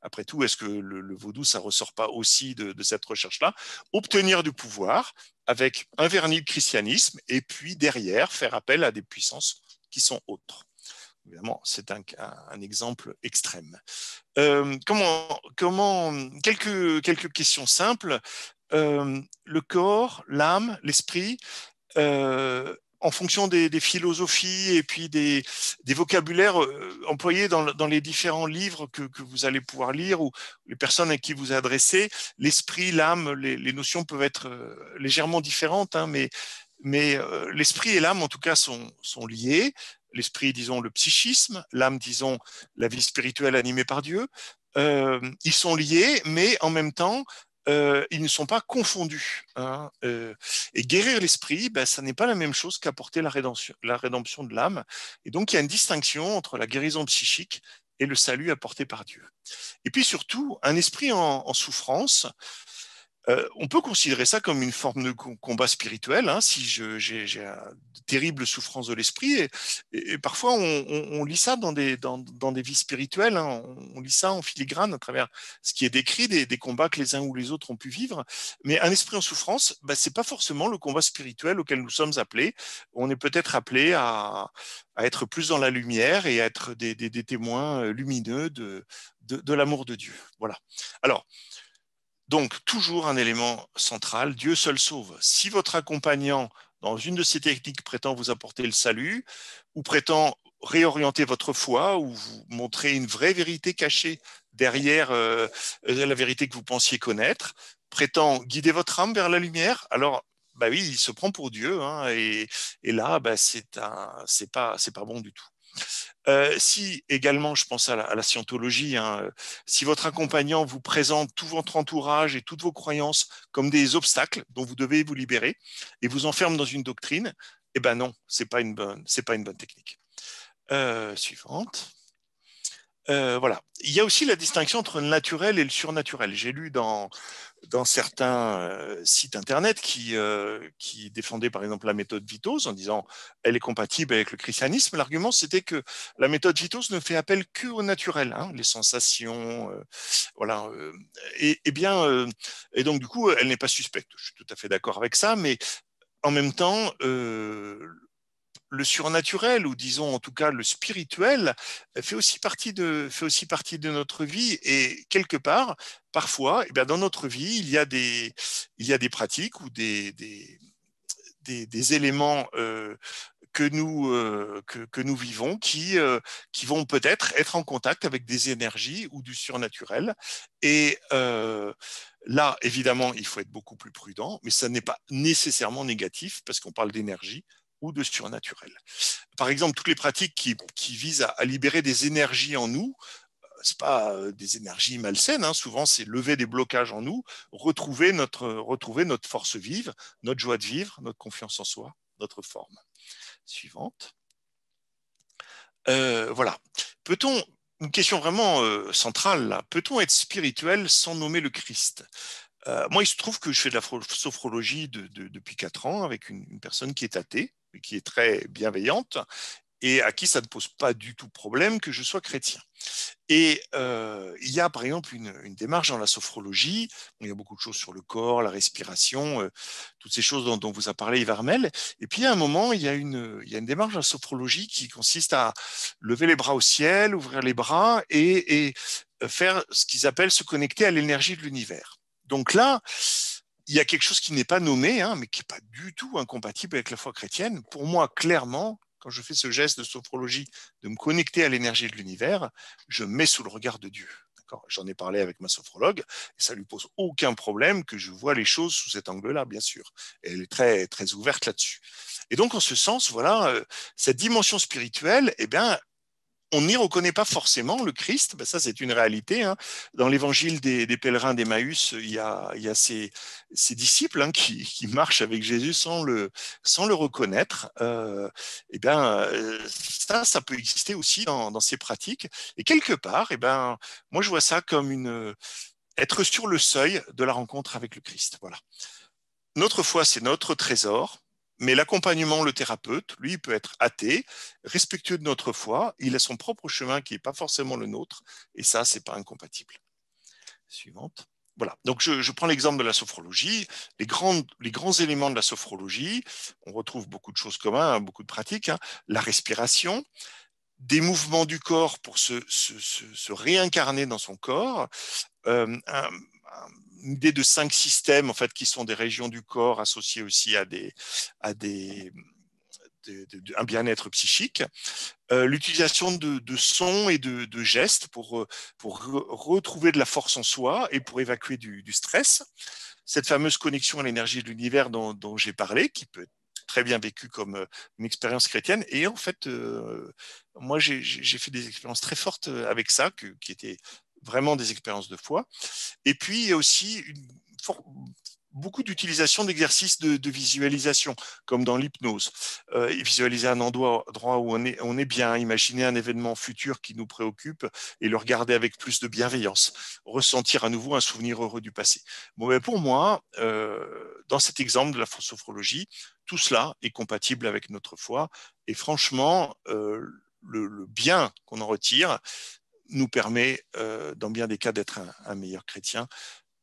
après tout, est-ce que le vaudou, ça ne ressort pas aussi de cette recherche-là? Obtenir du pouvoir avec un vernis de christianisme et puis derrière faire appel à des puissances qui sont autres. Évidemment, c'est un exemple extrême. Quelques questions simples. Le corps, l'âme, l'esprit, en fonction des philosophies et puis des vocabulaires employés dans les différents livres que vous allez pouvoir lire ou les personnes à qui vous adressez, l'esprit, l'âme, les notions peuvent être légèrement différentes, hein, mais l'esprit et l'âme, en tout cas, sont liés. L'esprit, disons, le psychisme, l'âme, disons, la vie spirituelle animée par Dieu. Ils sont liés, mais en même temps, ils ne sont pas confondus. Hein. Et guérir l'esprit, ça n'est pas la même chose qu'apporter la rédemption de l'âme. Et donc, il y a une distinction entre la guérison psychique et le salut apporté par Dieu. Et puis surtout, un esprit en souffrance, On peut considérer ça comme une forme de combat spirituel, hein, si j'ai de terribles souffrances de l'esprit. Et parfois, on lit ça dans des vies spirituelles, hein, on lit ça en filigrane à travers ce qui est décrit des combats que les uns ou les autres ont pu vivre. Mais un esprit en souffrance, bah, ce n'est pas forcément le combat spirituel auquel nous sommes appelés. On est peut-être appelé à être plus dans la lumière et à être des témoins lumineux de l'amour de Dieu. Voilà. Alors, donc, toujours un élément central, Dieu seul sauve. Si votre accompagnant, dans une de ces techniques, prétend vous apporter le salut, ou prétend réorienter votre foi, ou vous montrer une vraie vérité cachée derrière la vérité que vous pensiez connaître, prétend guider votre âme vers la lumière, alors, bah oui, il se prend pour Dieu, hein, et là, bah, c'est pas bon du tout. Si également, je pense à la scientologie, hein, si votre accompagnant vous présente tout votre entourage et toutes vos croyances comme des obstacles dont vous devez vous libérer et vous enferme dans une doctrine, eh ben non, c'est pas une bonne technique. Suivante. Voilà. Il y a aussi la distinction entre le naturel et le surnaturel. J'ai lu dans certains sites internet qui défendaient par exemple la méthode Vitos en disant elle est compatible avec le christianisme. L'argument c'était que la méthode Vitos ne fait appel que au naturel, hein, les sensations, voilà. Et donc du coup elle n'est pas suspecte. Je suis tout à fait d'accord avec ça, mais en même temps, le surnaturel, ou disons en tout cas le spirituel, fait aussi partie de notre vie. Et quelque part, parfois, eh bien, dans notre vie, il y a des pratiques ou des éléments que nous vivons qui vont peut-être être en contact avec des énergies ou du surnaturel. Et là, évidemment, il faut être beaucoup plus prudent, mais ça n'est pas nécessairement négatif parce qu'on parle d'énergie ou de surnaturel. Par exemple, toutes les pratiques qui visent à libérer des énergies en nous, c'est pas des énergies malsaines, hein. Souvent c'est lever des blocages en nous, retrouver notre force vive, notre joie de vivre, notre confiance en soi, notre forme. Suivante. Voilà. Peut-on, une question vraiment centrale là, peut-on être spirituel sans nommer le Christ? Moi, il se trouve que je fais de la sophrologie depuis 4 ans avec une personne qui est athée, mais qui est très bienveillante et à qui ça ne pose pas du tout problème que je sois chrétien. Et il y a par exemple une démarche dans la sophrologie, où il y a beaucoup de choses sur le corps, la respiration, toutes ces choses dont vous a parlé Yves Armel. Et puis à un moment, il y a une démarche dans la sophrologie qui consiste à lever les bras au ciel, ouvrir les bras et faire ce qu'ils appellent se connecter à l'énergie de l'univers. Donc là, il y a quelque chose qui n'est pas nommé, hein, mais qui n'est pas du tout incompatible avec la foi chrétienne. Pour moi, clairement, quand je fais ce geste de sophrologie, de me connecter à l'énergie de l'univers, je me mets sous le regard de Dieu. J'en ai parlé avec ma sophrologue, et ça lui pose aucun problème que je vois les choses sous cet angle-là, bien sûr. Et elle est très, très ouverte là-dessus. Et donc, en ce sens, voilà, cette dimension spirituelle, eh bien, on n'y reconnaît pas forcément le Christ, ben ça c'est une réalité, hein. Dans l'évangile des pèlerins d'Emmaüs, il y a ces disciples, hein, qui marchent avec Jésus sans le reconnaître. Eh bien, ça peut exister aussi dans ces pratiques. Et quelque part, eh ben, moi je vois ça comme être sur le seuil de la rencontre avec le Christ. Voilà. Notre foi, c'est notre trésor. Mais l'accompagnement, le thérapeute, lui, il peut être athée, respectueux de notre foi. Il a son propre chemin qui n'est pas forcément le nôtre. Et ça, c'est pas incompatible. Suivante. Voilà. Donc, je prends l'exemple de la sophrologie. Les grands éléments de la sophrologie, on retrouve beaucoup de choses communes, hein, beaucoup de pratiques, hein. La respiration, des mouvements du corps pour se réincarner dans son corps, une idée de 5 systèmes en fait qui sont des régions du corps associées aussi à un bien-être psychique, l'utilisation de sons et de gestes pour retrouver de la force en soi et pour évacuer du stress. Cette fameuse connexion à l'énergie de l'univers dont j'ai parlé, qui peut être très bien vécue comme une expérience chrétienne. Et en fait, moi, j'ai fait des expériences très fortes avec ça, qui étaient vraiment des expériences de foi. Et puis, il y a aussi beaucoup d'utilisation d'exercices de visualisation, comme dans l'hypnose. Visualiser un endroit où on est bien, imaginer un événement futur qui nous préoccupe et le regarder avec plus de bienveillance, ressentir à nouveau un souvenir heureux du passé. Bon, mais pour moi, dans cet exemple de la sophrologie, tout cela est compatible avec notre foi. Et franchement, le bien qu'on en retire nous permet, dans bien des cas, d'être un meilleur chrétien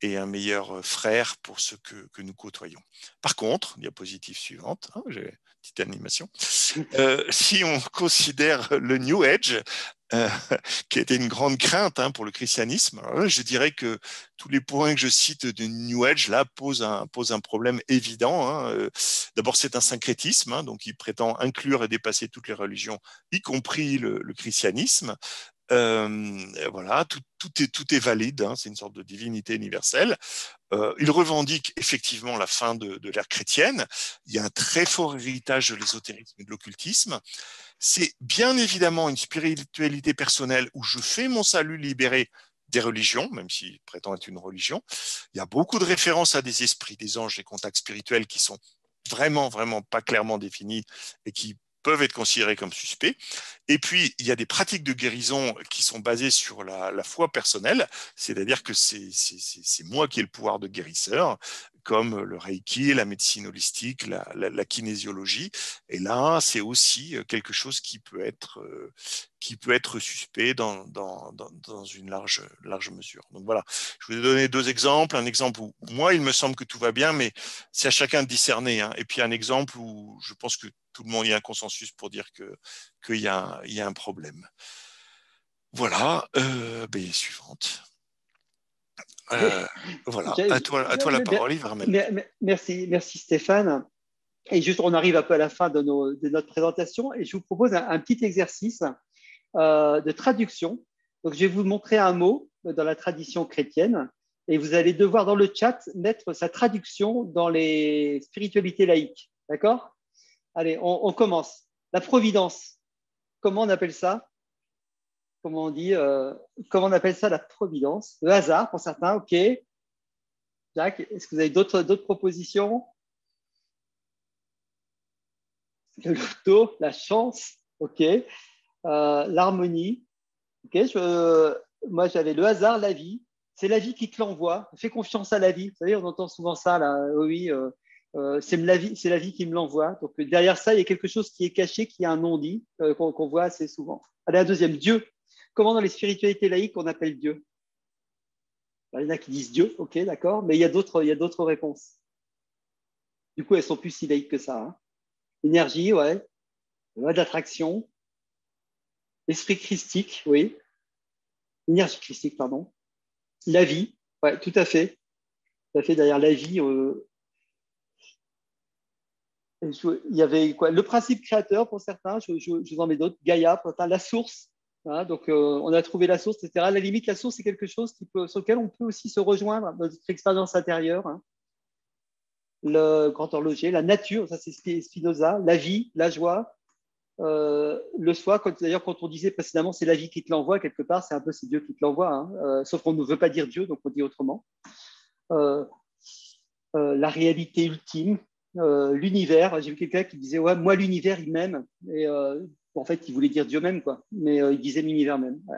et un meilleur frère pour ceux que nous côtoyons. Par contre, diapositive suivante, hein, j'ai une petite animation, si on considère le New Age, euh, qui était une grande crainte hein, pour le christianisme, alors là, je dirais que tous les points que je cite de New Age là posent un problème évident. Hein. D'abord, c'est un syncrétisme, hein, donc il prétend inclure et dépasser toutes les religions, y compris le christianisme. Voilà, tout est valide, hein, c'est une sorte de divinité universelle. Il revendique effectivement la fin de l'ère chrétienne. Il y a un très fort héritage de l'ésotérisme et de l'occultisme. C'est bien évidemment une spiritualité personnelle où je fais mon salut libéré des religions, même s'il prétend être une religion. Il y a beaucoup de références à des esprits, des anges, des contacts spirituels qui sont vraiment, vraiment pas clairement définis et qui peuvent être considérés comme suspects. Et puis, il y a des pratiques de guérison qui sont basées sur la foi personnelle, c'est-à-dire que c'est moi qui ai le pouvoir de guérisseur, comme le Reiki, la médecine holistique, la kinésiologie. Et là, c'est aussi quelque chose qui peut être suspect dans une large mesure. Donc voilà, je vous ai donné deux exemples. Un exemple où moi, il me semble que tout va bien, mais c'est à chacun de discerner. Hein. Et puis un exemple où je pense que tout le monde y a un consensus pour dire qu'il y a un problème. Voilà, suivante. Voilà, à toi la parole, Yves Armel. Merci Stéphane. Et juste, on arrive un peu à la fin de notre présentation et je vous propose un petit exercice de traduction. Donc, je vais vous montrer un mot dans la tradition chrétienne et vous allez devoir dans le chat mettre sa traduction dans les spiritualités laïques. D'accord? Allez, on commence. La providence, comment on appelle ça? Comment on appelle ça la providence? Le hasard pour certains, ok. Jacques, est-ce que vous avez d'autres propositions? Le loto, la chance, ok. L'harmonie, ok. Moi, j'avais le hasard, la vie. C'est la vie qui te l'envoie. Fais confiance à la vie. Vous savez, on entend souvent ça, là. Oui, c'est la vie qui me l'envoie. Donc, derrière ça, il y a quelque chose qui est caché, qui a un non-dit, qu'on voit assez souvent. Allez, un deuxième, Dieu. Comment dans les spiritualités laïques on appelle Dieu? Il y en a qui disent Dieu, ok, d'accord, mais il y a d'autres réponses. Du coup, elles sont plus si laïques que ça. Hein. Énergie, ouais. Loi d'attraction. Esprit christique, oui. Énergie christique, pardon. La vie, ouais, tout à fait. Tout à fait, derrière la vie, il y avait quoi? Le principe créateur pour certains, je vous en mets d'autres. Gaïa, pour certains, la source. Hein, donc, on a trouvé la source, etc. À la limite, la source, c'est quelque chose sur lequel on peut aussi se rejoindre dans notre expérience intérieure. Hein. Le grand horloger, la nature, ça c'est Spinoza, la vie, la joie, le soi. D'ailleurs, quand on disait précédemment c'est la vie qui te l'envoie, quelque part, c'est un peu c'est Dieu qui te l'envoie. Hein, sauf qu'on ne veut pas dire Dieu, donc on dit autrement. La réalité ultime, l'univers. J'ai vu quelqu'un qui disait ouais, moi l'univers il m'aime. Et en fait, il voulait dire Dieu même, quoi. Mais il disait l'univers même. Ouais.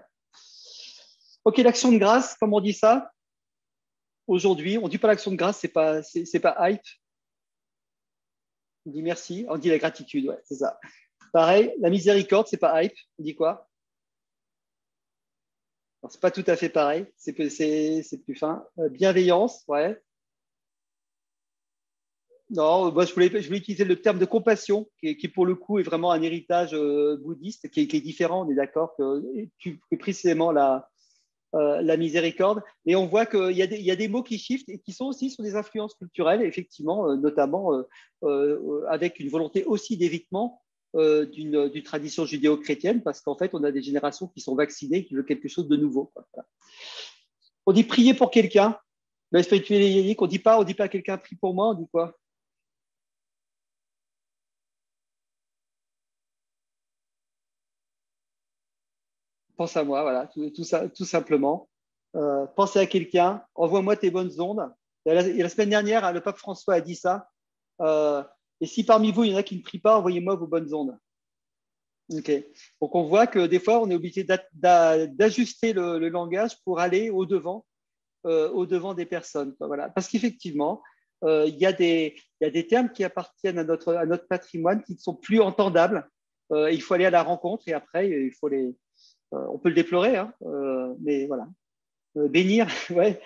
Ok, l'action de grâce, comment on dit ça? Aujourd'hui, on ne dit pas l'action de grâce, c'est pas hype. On dit merci, on dit la gratitude, ouais, c'est ça. Pareil, la miséricorde, c'est pas hype, on dit quoi? C'est pas tout à fait pareil, c'est plus fin. Bienveillance, ouais. Non, moi je voulais utiliser le terme de compassion, qui pour le coup est vraiment un héritage bouddhiste, qui est différent, on est d'accord que précisément la miséricorde. Mais on voit qu'il y a des mots qui shiftent et qui sont aussi sur des influences culturelles, effectivement, notamment avec une volonté aussi d'évitement d'une tradition judéo-chrétienne, parce qu'en fait, on a des générations qui sont vaccinées, qui veulent quelque chose de nouveau. Quoi. Voilà. On dit prier pour quelqu'un. La spiritualité, on dit pas à quelqu'un prie pour moi, on dit quoi? Pense à moi, voilà, tout simplement. Pensez à quelqu'un, envoie-moi tes bonnes ondes. La semaine dernière, le pape François a dit ça. Et si parmi vous, il y en a qui ne prient pas, envoyez-moi vos bonnes ondes. Okay. Donc, on voit que des fois, on est obligé d'ajuster le langage pour aller au-devant des personnes. Voilà. Parce qu'effectivement, il y a des termes qui appartiennent à notre patrimoine qui ne sont plus entendables. Il faut aller à la rencontre et après, on peut le déplorer, hein, mais voilà. Bénir, ouais.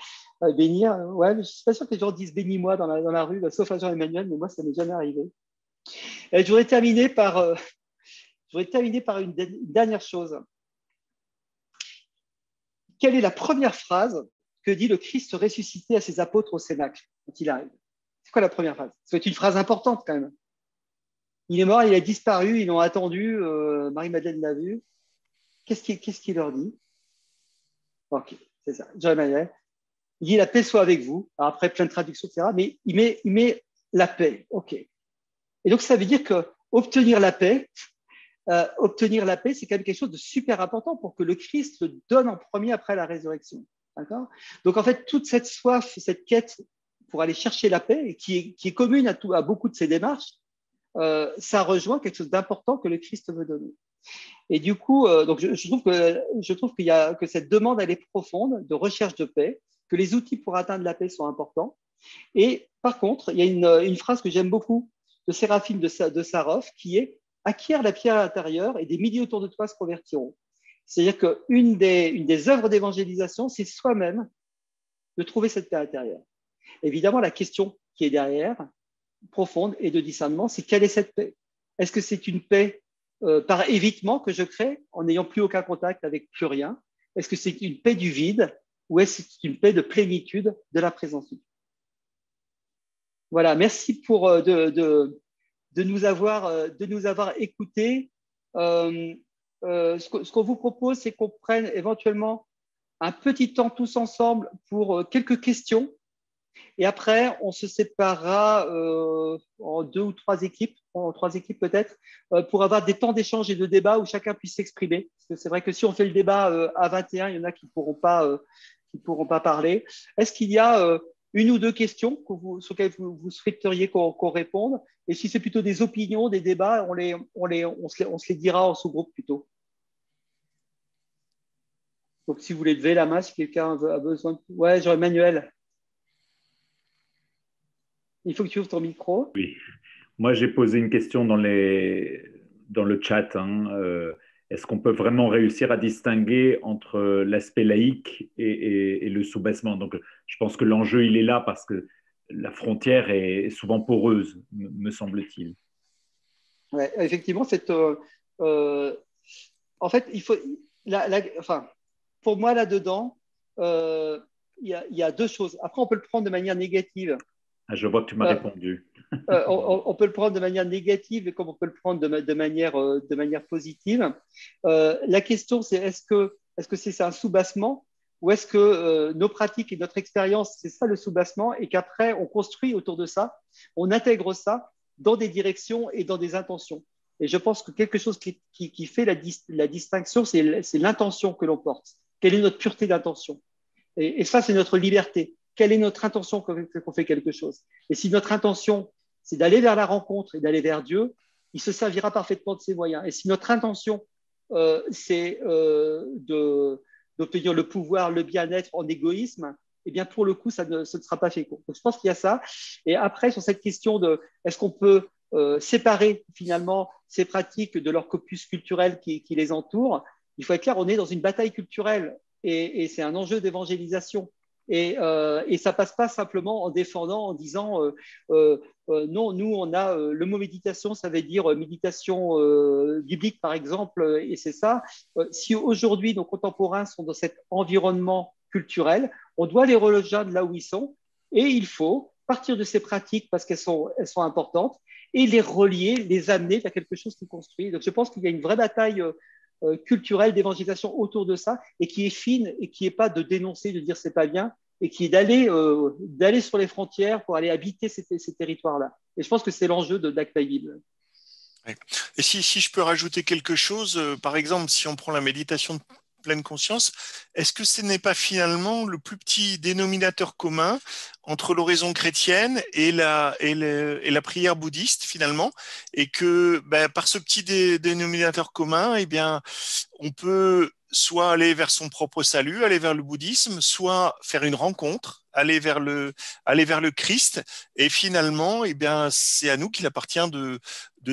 Bénir, ouais, je ne suis pas sûr que les gens disent bénis-moi dans la rue, sauf à Jean-Emmanuel, mais moi, ça ne m'est jamais arrivé. Et je voudrais terminer par une dernière chose. Quelle est la première phrase que dit le Christ ressuscité à ses apôtres au Cénacle quand il arrive? C'est quoi la première phrase? C'est une phrase importante quand même. Il est mort, il a disparu, ils l'ont attendu, Marie-Madeleine l'a vu. Qu'est-ce qu'il leur dit? Ok, c'est ça, Jean-Emmanuel. Il dit la paix soit avec vous. Alors après, plein de traductions, etc. Mais il met la paix. Ok. Et donc, ça veut dire que obtenir la paix, c'est quand même quelque chose de super important pour que le Christ le donne en premier après la résurrection. D'accord? Donc, en fait, toute cette soif, cette quête pour aller chercher la paix, qui est commune à beaucoup de ces démarches, ça rejoint quelque chose d'important que le Christ veut donner. Et du coup, donc je trouve que cette demande, elle est profonde de recherche de paix, que les outils pour atteindre la paix sont importants. Et par contre, il y a une phrase que j'aime beaucoup de Séraphine de Sarov qui est « Acquiert la pierre intérieure et des milliers autour de toi se convertiront ». C'est-à-dire qu'une des œuvres d'évangélisation, c'est soi-même de trouver cette paix intérieure. Évidemment, la question qui est derrière, profonde et de discernement, c'est quelle est cette paix? Est-ce que c'est une paix par évitement que je crée en n'ayant plus aucun contact avec plus rien? Est-ce que c'est une paix du vide ou est-ce que c'est une paix de plénitude de la présence de Dieu? Voilà, merci de nous avoir écoutés. Ce qu'on vous propose, c'est qu'on prenne éventuellement un petit temps tous ensemble pour quelques questions. Et après, on se séparera en 2 ou 3 équipes, en 3 équipes peut-être, pour avoir des temps d'échange et de débat où chacun puisse s'exprimer. Parce que c'est vrai que si on fait le débat à 21, il y en a qui pourront pas parler. Est-ce qu'il y a une ou deux questions sur lesquelles vous souhaiteriez qu'on réponde? Et si c'est plutôt des opinions, des débats, on se les dira en sous-groupe plutôt. Donc, si vous voulez lever la main, si quelqu'un a besoin. Ouais, Jean-Emmanuel. Il faut que tu ouvres ton micro. Oui. Moi, j'ai posé une question dans le chat. Est-ce qu'on peut vraiment réussir à distinguer entre l'aspect laïque et le soubassement? Donc, je pense que l'enjeu, il est là parce que la frontière est souvent poreuse, me semble-t-il. Ouais, effectivement, en fait, il faut. Pour moi, là-dedans, il y a 2 choses. Après, on peut le prendre de manière négative. Ah, je vois que tu m'as répondu. On peut le prendre de manière négative et comme on peut le prendre de manière positive. La question, c'est est-ce que c'est un soubassement ou est-ce que nos pratiques et notre expérience, c'est ça le soubassement et qu'après, on construit autour de ça, on intègre ça dans des directions et dans des intentions. Et je pense que quelque chose qui fait la distinction, c'est l'intention que l'on porte. Quelle est notre pureté d'intention? Et ça, c'est notre liberté. Quelle est notre intention quand on fait quelque chose? Et si notre intention, c'est d'aller vers la rencontre et d'aller vers Dieu, il se servira parfaitement de ses moyens. Et si notre intention, c'est d'obtenir le pouvoir, le bien-être en égoïsme, eh bien, pour le coup, ce ne sera pas fécond. Donc, je pense qu'il y a ça. Et après, sur cette question de est-ce qu'on peut séparer finalement ces pratiques de leur corpus culturel qui les entoure, il faut être clair, on est dans une bataille culturelle et c'est un enjeu d'évangélisation. Et ça passe pas simplement en défendant, en disant non, nous on a le mot méditation, ça veut dire méditation biblique par exemple, et c'est ça. Si aujourd'hui nos contemporains sont dans cet environnement culturel, on doit les rejoindre là où ils sont, et il faut partir de ces pratiques parce qu'elles sont importantes et les relier, les amener vers quelque chose qui construit. Donc je pense qu'il y a une vraie bataille culturelle d'évangélisation autour de ça et qui est fine et qui n'est pas de dénoncer, de dire c'est pas bien et qui est d'aller sur les frontières pour aller habiter ces territoires-là. Et je pense que c'est l'enjeu de l'Acte Bible. Et si je peux rajouter quelque chose, par exemple, si on prend la méditation pleine conscience, est-ce que ce n'est pas finalement le plus petit dénominateur commun entre l'oraison chrétienne et la prière bouddhiste finalement, et que par ce petit dénominateur commun, eh bien, on peut soit aller vers son propre salut, aller vers le bouddhisme, soit faire une rencontre, aller vers le Christ, et finalement, eh bien, c'est à nous qu'il appartient de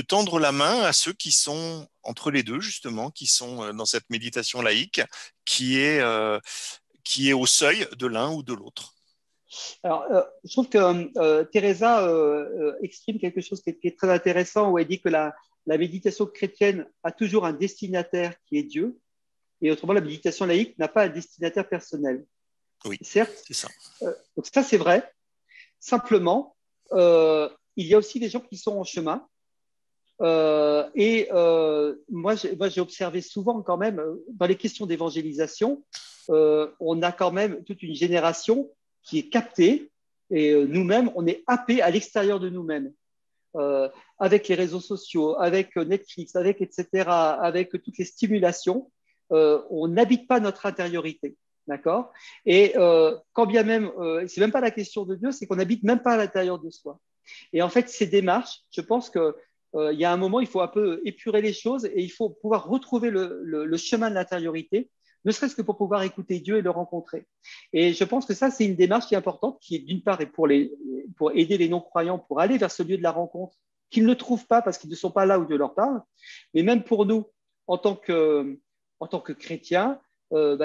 tendre la main à ceux qui sont entre les deux, justement, qui sont dans cette méditation laïque, qui est au seuil de l'un ou de l'autre. Alors, je trouve que Teresa exprime quelque chose qui est très intéressant, où elle dit que la méditation chrétienne a toujours un destinataire qui est Dieu, et autrement, la méditation laïque n'a pas un destinataire personnel. Oui, certes, c'est ça. Donc ça, c'est vrai. Simplement, il y a aussi des gens qui sont en chemin. Moi, j'ai observé souvent quand même, dans les questions d'évangélisation, on a quand même toute une génération qui est captée, et nous-mêmes, on est happés à l'extérieur de nous-mêmes. Avec les réseaux sociaux, avec Netflix, avec etc., avec toutes les stimulations, on n'habite pas notre intériorité, d'accord? Et quand bien même, c'est même pas la question de Dieu, c'est qu'on n'habite même pas à l'intérieur de soi. Et en fait, ces démarches, je pense que il y a un moment, il faut un peu épurer les choses et il faut pouvoir retrouver le chemin de l'intériorité, ne serait-ce que pour pouvoir écouter Dieu et le rencontrer. Et je pense que ça, c'est une démarche qui est importante, qui est d'une part pour aider les non-croyants pour aller vers ce lieu de la rencontre qu'ils ne trouvent pas parce qu'ils ne sont pas là où Dieu leur parle, mais même pour nous, en tant que chrétiens,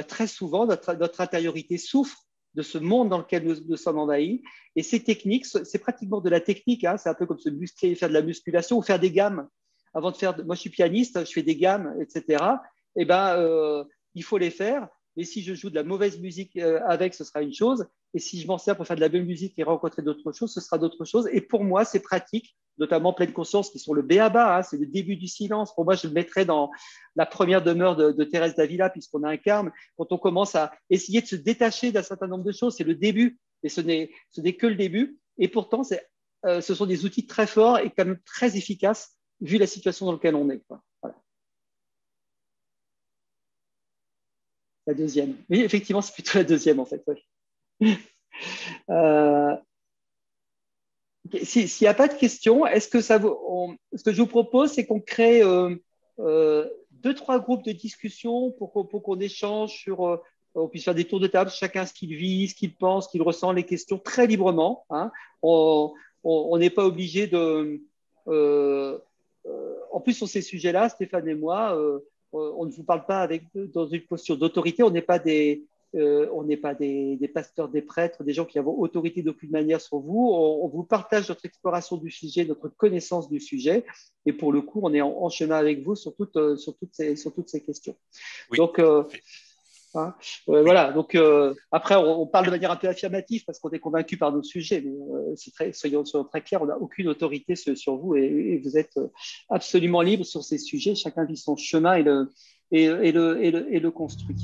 très souvent, notre intériorité souffre de ce monde dans lequel nous sommes envahis. Et ces techniques, c'est pratiquement de la technique, hein, c'est un peu comme se muscler, faire de la musculation ou faire des gammes. Avant de faire, moi je suis pianiste, je fais des gammes, etc. Et il faut les faire. Mais si je joue de la mauvaise musique avec, ce sera une chose. Et si je m'en sers pour faire de la belle musique et rencontrer d'autres choses, ce sera d'autres choses. Et pour moi, ces pratiques, notamment pleine conscience, qui sont le b.a.-ba, hein, c'est le début du silence. Pour moi, je le mettrais dans la première demeure de Thérèse d'Avila, puisqu'on incarne. Quand on commence à essayer de se détacher d'un certain nombre de choses, c'est le début. Et ce n'est que le début. Et pourtant, ce sont des outils très forts et quand même très efficaces, vu la situation dans laquelle on est, quoi. Voilà. La deuxième. Oui, effectivement, c'est plutôt la deuxième, en fait. Ouais. S'il n'y a pas de questions, ce que je vous propose, c'est qu'on crée 2-3 groupes de discussion pour qu'on échange sur, on puisse faire des tours de table, chacun ce qu'il vit, ce qu'il pense, ce qu'il ressent, les questions très librement, hein. On n'est pas obligé de… en plus, sur ces sujets-là, Stéphane et moi, on ne vous parle pas dans une posture d'autorité, on n'est pas des pasteurs, des prêtres, des gens qui ont autorité d'aucune manière sur vous. On vous partage notre exploration du sujet, notre connaissance du sujet. Et pour le coup, on est en chemin avec vous sur toutes ces questions. Oui. Donc, hein, voilà. Donc, après, on parle de manière un peu affirmative parce qu'on est convaincu par nos sujets. Mais soyons très clairs, on n'a aucune autorité sur vous et vous êtes absolument libre sur ces sujets. Chacun vit son chemin et le construit.